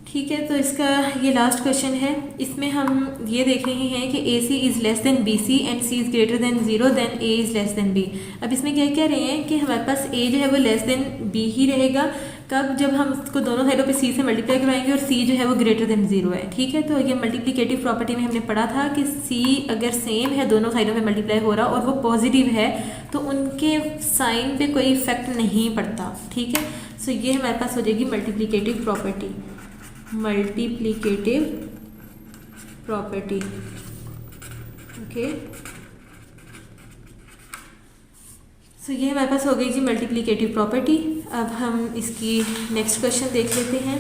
Speaker 1: ठीक है, तो इसका ये लास्ट क्वेश्चन है, इसमें हम ये देख रहे हैं कि A C is less than B C and C is greater than 0 then A is less than B. अब इसमें क्या कह रहे हैं कि हमारे पास ए जो है वो लेस देन बी ही रहेगा, कब, जब हम उसको दोनों साइडों पे सी से मल्टीप्लाई करवाएंगे और सी जो है वो ग्रेटर देन 0 है। ठीक है, तो ये मल्टीप्लिकेटिव प्रॉपर्टी में हमने पढ़ा था कि सी अगर सेम है, दोनों साइडों पे मल्टीप्लाई हो रहा और वो पॉजिटिव है, तो उनके साइन पे कोई इफेक्ट नहीं पड़ता। ठीक है, सो ये हमारे पास हो जाएगी multiplicative property, multiplicative property. Okay, so ये हमारे पास हो गई जी मल्टीप्लिकेटिव प्रॉपर्टी। अब हम इसकी नेक्स्ट क्वेश्चन देख लेते हैं।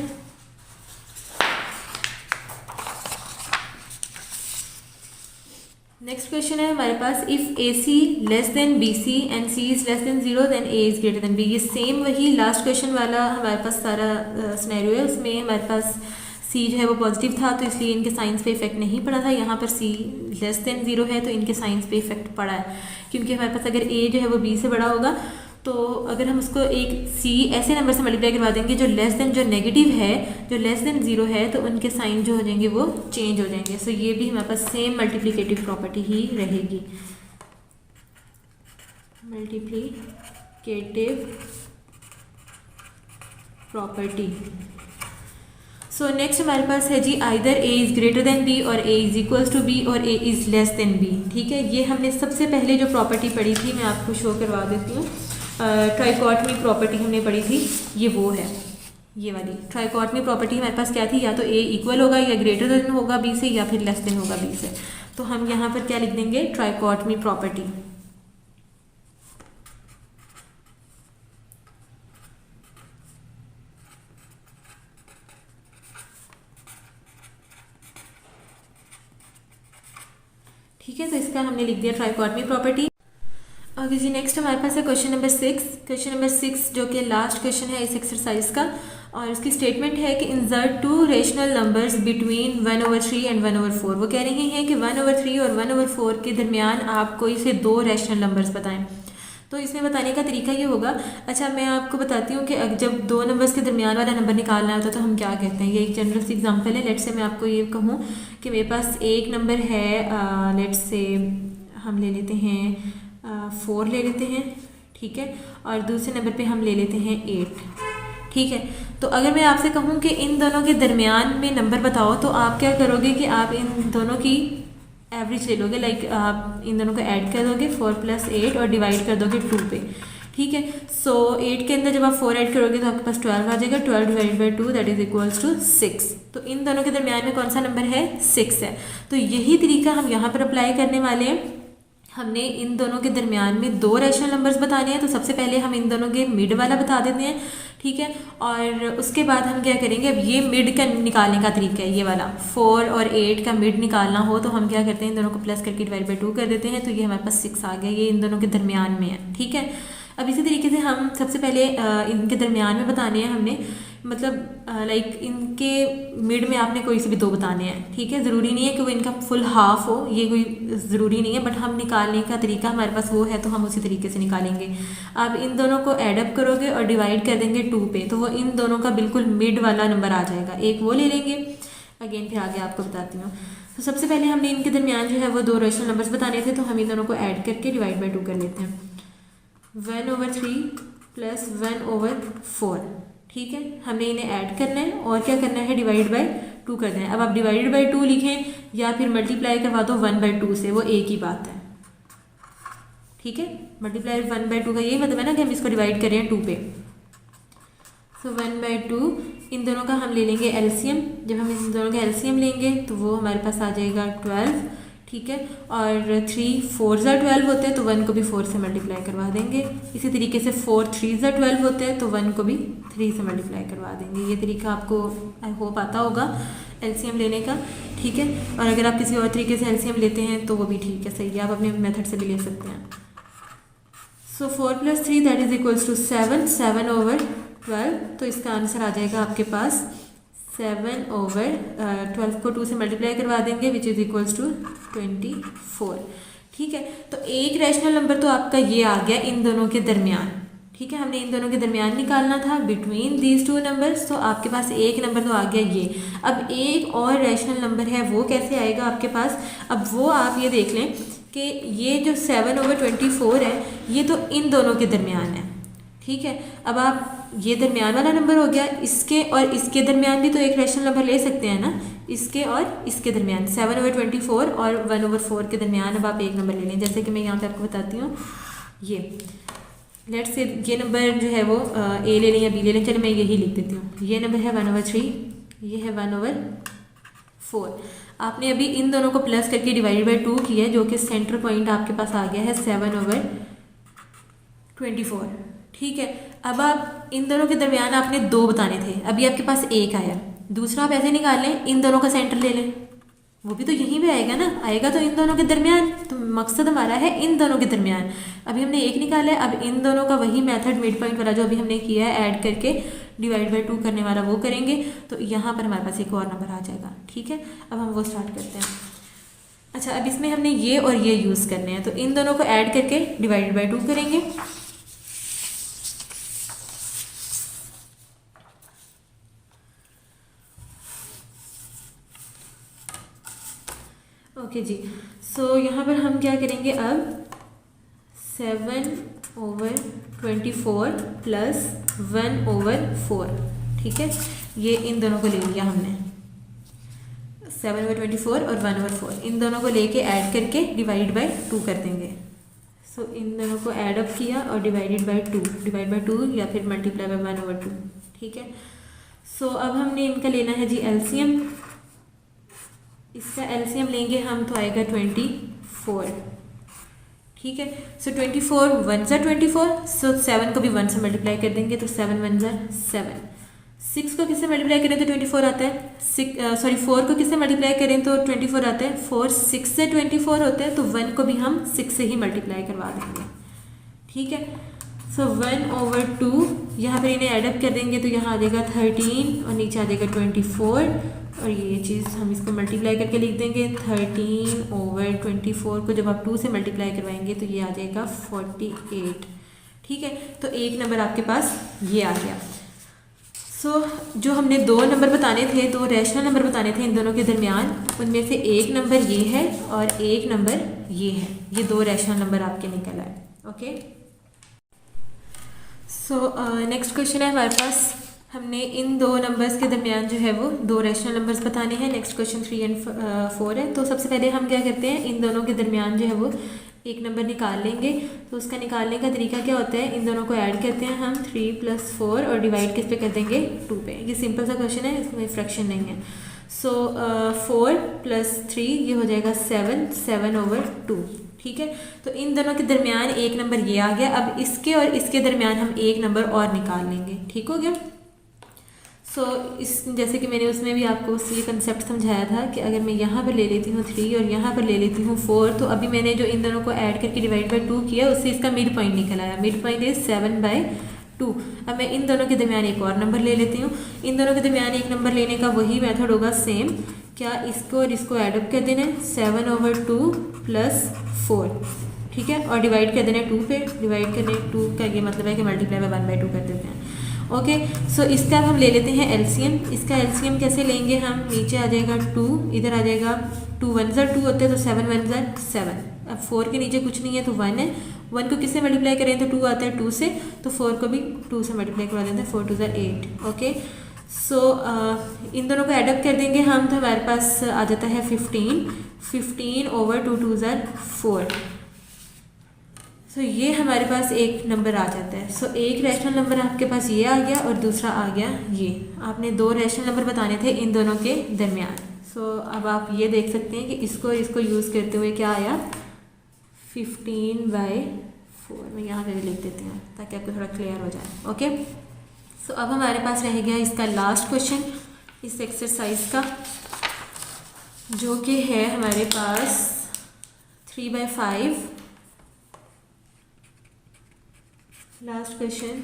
Speaker 1: नेक्स्ट क्वेश्चन है हमारे पास, if A C less than B C and C is less than 0 then A is greater than B. ये सेम वही लास्ट क्वेश्चन वाला हमारे पास सारा सिनेरियो है। उसमें हमारे पास सी जो है वो पॉजिटिव था, तो इसलिए इनके साइंस पे इफेक्ट नहीं पड़ा था। यहाँ पर सी लेस देन 0 है तो इनके साइंस पे इफेक्ट पड़ा है, क्योंकि हमारे पास अगर ए जो है वो बी से बड़ा होगा, तो अगर हम उसको एक सी ऐसे नंबर से मल्टीप्लाई करवा देंगे जो लेस देन, जो नेगेटिव है, जो लेस देन 0 है, तो उनके साइन जो हो जाएंगे वो चेंज हो जाएंगे। सो ये भी हमारे पास सेम मल्टीप्लिकेटिव प्रॉपर्टी ही रहेगी, मल्टीप्लिकेटिव प्रॉपर्टी। सो नेक्स्ट हमारे पास है जी, either A is greater than B और A is equals to B और A is less than B. ठीक है, ये हमने सबसे पहले जो प्रॉपर्टी पढ़ी थी, मैं आपको शो करवा देती हूँ, ट्राइकॉटमी प्रॉपर्टी हमने पढ़ी थी, ये वो है, ये वाली ट्राइकॉटमी प्रॉपर्टी हमारे पास क्या थी, या तो ए इक्वल होगा या ग्रेटर देन होगा बी से, या फिर लेस देन होगा बी से। तो हम यहाँ पर क्या लिख देंगे, ट्राइकॉटमी प्रॉपर्टी। ठीक है, तो इसका हमने लिख दिया ट्राइकॉटमी प्रॉपर्टी। ओके जी, नेक्स्ट हमारे पास है क्वेश्चन नंबर 6। क्वेश्चन नंबर 6 जो कि लास्ट क्वेश्चन है इस एक्सरसाइज का, और इसकी स्टेटमेंट है कि insert 2 rational numbers between 1/3 and 1/4। वो कह रहे हैं कि 1/3 और 1/4 के दरमियान आप कोई से 2 रेशनल नंबर्स बताएं। तो इसमें बताने का तरीका ये होगा, अच्छा मैं आपको बताती हूँ कि जब 2 नंबर्स के दरमियान वाला नंबर निकालना होता है तो हम क्या कहते हैं। ये एक जनरल सी एग्जांपल है। लेट्स से मैं आपको ये कहूँ कि मेरे पास एक नंबर है, लेट्स से हम ले लेते हैं 4 ले लेते हैं, ठीक है, और दूसरे नंबर पे हम ले लेते हैं 8, ठीक है। तो अगर मैं आपसे कहूँ कि इन दोनों के दरमियान में नंबर बताओ, तो आप क्या करोगे कि आप इन दोनों की एवरेज ले लोगे, लाइक आप इन दोनों को ऐड कर दोगे 4 + 8 और डिवाइड कर दोगे 2 पे, ठीक है। सो 8 के अंदर जब आप 4 ऐड करोगे तो आपके पास 12 आ जाएगा। 12 divide by 2 that is equals to 6। तो इन दोनों के दरमियान में कौन सा नंबर है, 6 है। तो यही तरीका हम यहाँ पर अप्लाई करने वाले हैं। हमने इन दोनों के दरमियान में 2 रैशनल नंबर्स बताने हैं, तो सबसे पहले हम इन दोनों के मिड वाला बता देते हैं, ठीक है। और उसके बाद हम क्या करेंगे, अब ये मिड का निकालने का तरीका है, ये वाला 4 और 8 का मिड निकालना हो तो हम क्या करते हैं, इन दोनों को प्लस करके डिवाइड बाई 2 कर देते हैं, तो ये हमारे पास 6 आ गया। ये इन दोनों के दरमियान में है, ठीक है। अब इसी तरीके से हम सबसे पहले इनके दरमियान में बताने हैं हमने, मतलब लाइक इनके मिड में आपने कोई से भी 2 बताने हैं, ठीक है। ज़रूरी नहीं है कि वो इनका फुल हाफ हो, ये कोई ज़रूरी नहीं है, बट हम निकालने का तरीका हमारे पास वो है, तो हम उसी तरीके से निकालेंगे। आप इन दोनों को एडअप करोगे और डिवाइड कर देंगे 2 पे, तो वो इन दोनों का बिल्कुल मिड वाला नंबर आ जाएगा। एक वो ले लेंगे, अगेन फिर आगे आपको बताती हूँ। तो सबसे पहले हमने इनके दरमियान जो है वो 2 रेशनल नंबर्स बताने थे, तो हम इन दोनों को ऐड करके डिवाइड बाई 2 कर लेते हैं। 1/3 + 1/4, ठीक है। हमने इन्हें ऐड करना है और क्या करना है, डिवाइड बाई 2 करना है। अब आप डिवाइड बाई 2 लिखें या फिर मल्टीप्लाई करवा दो 1/2 से, वो एक ही बात है, ठीक है। मल्टीप्लाई 1/2 का यही मतलब है ना कि हम इसको डिवाइड कर रहे हैं 2 पे। सो 1/2 इन दोनों का हम ले लेंगे एलसीएम। जब हम इन दोनों का एलसीएम लेंगे तो वो हमारे पास आ जाएगा 12, ठीक है। और 3 4 12 होते हैं तो 1 को भी 4 से मल्टीप्लाई करवा देंगे। इसी तरीके से 4 3 12 होते हैं तो 1 को भी 3 से मल्टीप्लाई करवा देंगे। ये तरीका आपको आई होप आता होगा एलसीएम लेने का, ठीक है। और अगर आप किसी और तरीके से एलसीएम लेते हैं तो वो भी ठीक है, सही है, आप अपने मेथड से भी ले सकते हैं। सो 4 + 3 दैट इज इक्वल्स टू 7, 7/12। तो इसका आंसर आ जाएगा आपके पास 7/12 को 2 से मल्टीप्लाई करवा देंगे विच इज़ इक्वल्स टू 24, ठीक है। तो एक रैशनल नंबर तो आपका ये आ गया इन दोनों के दरमियान, ठीक है। हमने इन दोनों के दरमियान निकालना था बिटवीन दीज टू नंबर्स, तो आपके पास एक नंबर तो आ गया ये। अब एक और रैशनल नंबर है वो कैसे आएगा आपके पास, अब वो आप ये देख लें कि ये जो 7/24 है ये तो इन दोनों के दरमियान है, ठीक है। अब आप ये दरमियान वाला नंबर हो गया, इसके और इसके दरमियान भी तो एक रैशनल नंबर ले सकते हैं ना, इसके और इसके दरमियान 7/24 और 1/4 के दरमियान अब आप एक नंबर ले लें। जैसे कि मैं यहाँ पे आपको बताती हूँ, ये लेट्स से ये नंबर जो है वो ए ले लें या बी ले लें, चलो मैं यही लिख देती हूँ। ये नंबर है 1/3, ये है 1/4। आपने अभी इन दोनों को प्लस करके डिवाइड बाई 2 किया है, जो कि सेंटर पॉइंट आपके पास आ गया है 7/24, ठीक है। अब आप इन दोनों के दरमियान आपने 2 बताने थे, अभी आपके पास 1 आया। दूसरा आप ऐसे निकाल लें, इन दोनों का सेंटर ले लें, वो भी तो यहीं पे आएगा ना, आएगा तो इन दोनों के दरमियान। तो मकसद हमारा है इन दोनों के दरमियान। अभी हमने 1 निकाला है, अब इन दोनों का वही मेथड मिड पॉइंट वाला जो अभी हमने किया है ऐड करके डिवाइड बाई 2 करने वाला वो करेंगे, तो यहाँ पर हमारे पास एक और नंबर आ जाएगा, ठीक है। अब हम वो स्टार्ट करते हैं। अच्छा, अब इसमें हमने ये और ये यूज़ करने हैं, तो इन दोनों को ऐड करके डिवाइड बाई 2 करेंगे। ओके जी, सो यहाँ पर हम क्या करेंगे अब 7/24 प्लस 1/4, ठीक है। ये इन दोनों को ले लिया हमने 7/24 और 1/4, इन दोनों को लेके ऐड करके डिवाइड बाय 2 कर देंगे। सो इन दोनों को ऐड अप किया और डिवाइडेड बाय 2, डिवाइड बाय 2 या फिर मल्टीप्लाई बाय 1/2, ठीक है। सो अब हमने इनका लेना है जी एलसीएम। इसका एलसीएम लेंगे हम तो आएगा 24, ठीक है। सो 24 1 ज़ा 24, सो 7 को भी 1 से मल्टीप्लाई कर देंगे तो 7 1 ज़ा 7। 6 को किससे मल्टीप्लाई करें तो 24 आता है, 4 को किससे मल्टीप्लाई करें तो 24 आता है। 4 6 से 24 होते हैं तो 1 को भी हम 6 से ही मल्टीप्लाई करवा देंगे, ठीक है। सो 1/2 यहाँ पर इन्हें एडअप कर देंगे तो यहाँ आ जाएगा 13 और नीचे आ जाएगा 24, और ये चीज़ हम इसको मल्टीप्लाई करके लिख देंगे। 13/24 को जब आप 2 से मल्टीप्लाई करवाएंगे तो ये आ जाएगा 48, ठीक है। तो एक नंबर आपके पास ये आ गया। सो जो हमने 2 नंबर बताने थे, 2 रैशनल नंबर बताने थे इन दोनों के दरमियान, उनमें से एक नंबर ये है और एक नंबर ये है। ये 2 रैशनल नंबर आपके निकल आए, ओके। सो नेक्स्ट क्वेश्चन है हमारे पास, हमने इन 2 नंबर्स के दरमियान जो है वो 2 रैशनल नंबर्स बताने हैं। नेक्स्ट क्वेश्चन 3 और 4 है। तो सबसे पहले हम क्या करते हैं, इन दोनों के दरमियान जो है वो एक नंबर निकाल लेंगे। तो उसका निकालने का तरीका क्या होता है, इन दोनों को ऐड करते हैं हम 3 + 4 और डिवाइड किस पे कर देंगे 2 पे। ये सिंपल सा क्वेश्चन है, इसमें फ्रैक्शन नहीं है। सो 4 + 3 ये हो जाएगा 7, 7/2, ठीक है। तो इन दोनों के दरमियान एक नंबर ये आ गया। अब इसके और इसके दरमियान हम एक नंबर और निकाल लेंगे, ठीक हो गया। सो इस जैसे कि मैंने उसमें भी आपको ये कंसेप्ट समझाया था कि अगर मैं यहाँ पर ले लेती हूँ 3 और यहाँ पर ले लेती हूँ 4, तो अभी मैंने जो इन दोनों को ऐड करके डिवाइड बाय 2 किया उससे इसका मिड पॉइंट निकल आया। Mid point is 7/2। अब मैं इन दोनों के दरमियान एक और नंबर ले लेती हूँ। इन दोनों के दरमियान एक नंबर लेने का वही मेथड होगा सेम, क्या इसको और इसको एडअप कर देना है 7/2 + 4, ठीक है, और डिवाइड कर देना है 2 पे। डिवाइड करने 2 का ये मतलब है कि मल्टीप्लाई बाय 1/2 कर देते हैं, ओके। सो इसका हम ले लेते हैं एलसीएम। इसका एलसीएम कैसे लेंगे हम, नीचे आ जाएगा 2, इधर आ जाएगा 2 1 ज़ा 2 होते हैं तो 7 1 ज़ा 7। अब 4 के नीचे कुछ नहीं है तो 1 है। 1 को किससे मल्टीप्लाई करें तो 2 आता है 2 से, तो 4 को भी 2 से मल्टीप्लाई करवा देते हैं, 4 2 ज़ा 8, ओके। सो इन दोनों को एडअप कर देंगे हम तो हमारे पास आ जाता है 15 15/2 2 ज़ा 4। सो सो ये हमारे पास एक नंबर आ जाता है। सो एक रैशनल नंबर आपके पास ये आ गया और दूसरा आ गया ये। आपने दो रैशनल नंबर बताने थे इन दोनों के दरमियान। सो अब आप ये देख सकते हैं कि इसको यूज़ करते हुए क्या आया, 15/4। मैं यहाँ पे भी लिख देती हूँ ताकि आपको थोड़ा क्लियर हो जाए। ओके, सो अब हमारे पास रह गया इसका लास्ट क्वेश्चन इस एक्सरसाइज का, जो कि है हमारे पास 3/5। Last question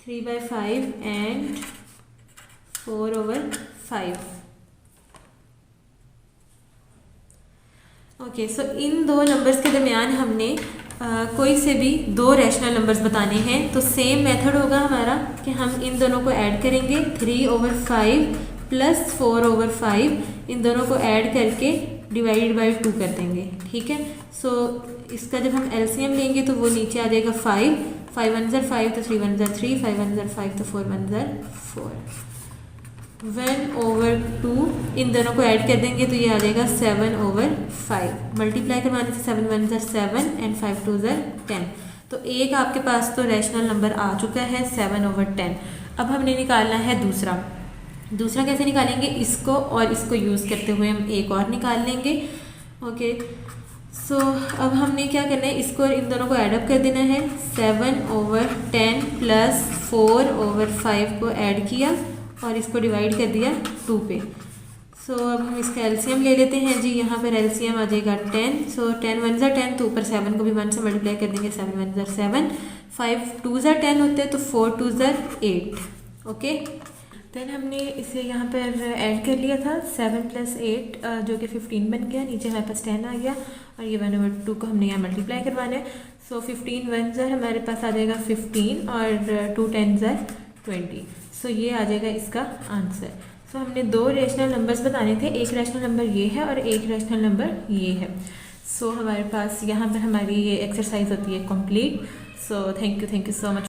Speaker 1: 3/5 and 4/5। ओके, सो इन दो नंबर्स के दरमियान हमने कोई से भी दो रैशनल नंबर्स बताने हैं। तो सेम मेथड होगा हमारा कि हम इन दोनों को ऐड करेंगे, 3/5 प्लस 4/5, इन दोनों को ऐड करके डिवाइडेड बाई 2 कर देंगे। ठीक है, सो इसका जब हम एलसीएम लेंगे तो वो नीचे आ जाएगा 5, 5 1 ज़र 5 तो 3 1 ज़र 3, 5 1 ज़र 5 तो 4 1 ज़र 4, 1/2 इन दोनों को ऐड कर देंगे तो ये आ जाएगा 7/5। मल्टीप्लाई करवाने से 7 1 ज़र 7 एंड 5 2 ज़र 10। तो एक आपके पास तो रैशनल नंबर आ चुका है 7/10। अब हमने निकालना है दूसरा कैसे निकालेंगे, इसको और इसको यूज़ करते हुए हम एक और निकाल लेंगे। ओके, सो अब हमने क्या करना है, इसको और इन दोनों को ऐडअप कर देना है। 7/10 प्लस 4/5 को ऐड किया और इसको डिवाइड कर दिया 2 पे। सो अब हम इसका एलसीएम ले लेते हैं जी। यहाँ पर एलसीएम आ जाएगा 10। सो 10 1 ज़र 10, तो ऊपर 7 को भी 1 से मल्टीप्लाई कर देंगे, 7 1 ज़र 7, 5 2 ज़र 10 होते हैं तो 4 2 ज़र 8। ओके, देन हमने इसे यहाँ पर ऐड कर लिया था 7 + 8 जो कि 15 बन गया। नीचे हमारे पास 10 आ गया और ये 1/2 को हमने यहाँ मल्टीप्लाई करवाना है। सो 15 1 ज़र हमारे पास आ जाएगा 15 और 2 10 ज़र 20। सो ये आ जाएगा इसका आंसर। सो हमने दो रैशनल नंबर्स बताने थे, एक रैशनल नंबर ये है और एक रैशनल नंबर ये है। सो हमारे पास यहाँ पर हमारी ये एक्सरसाइज होती है complete. So thank you so much.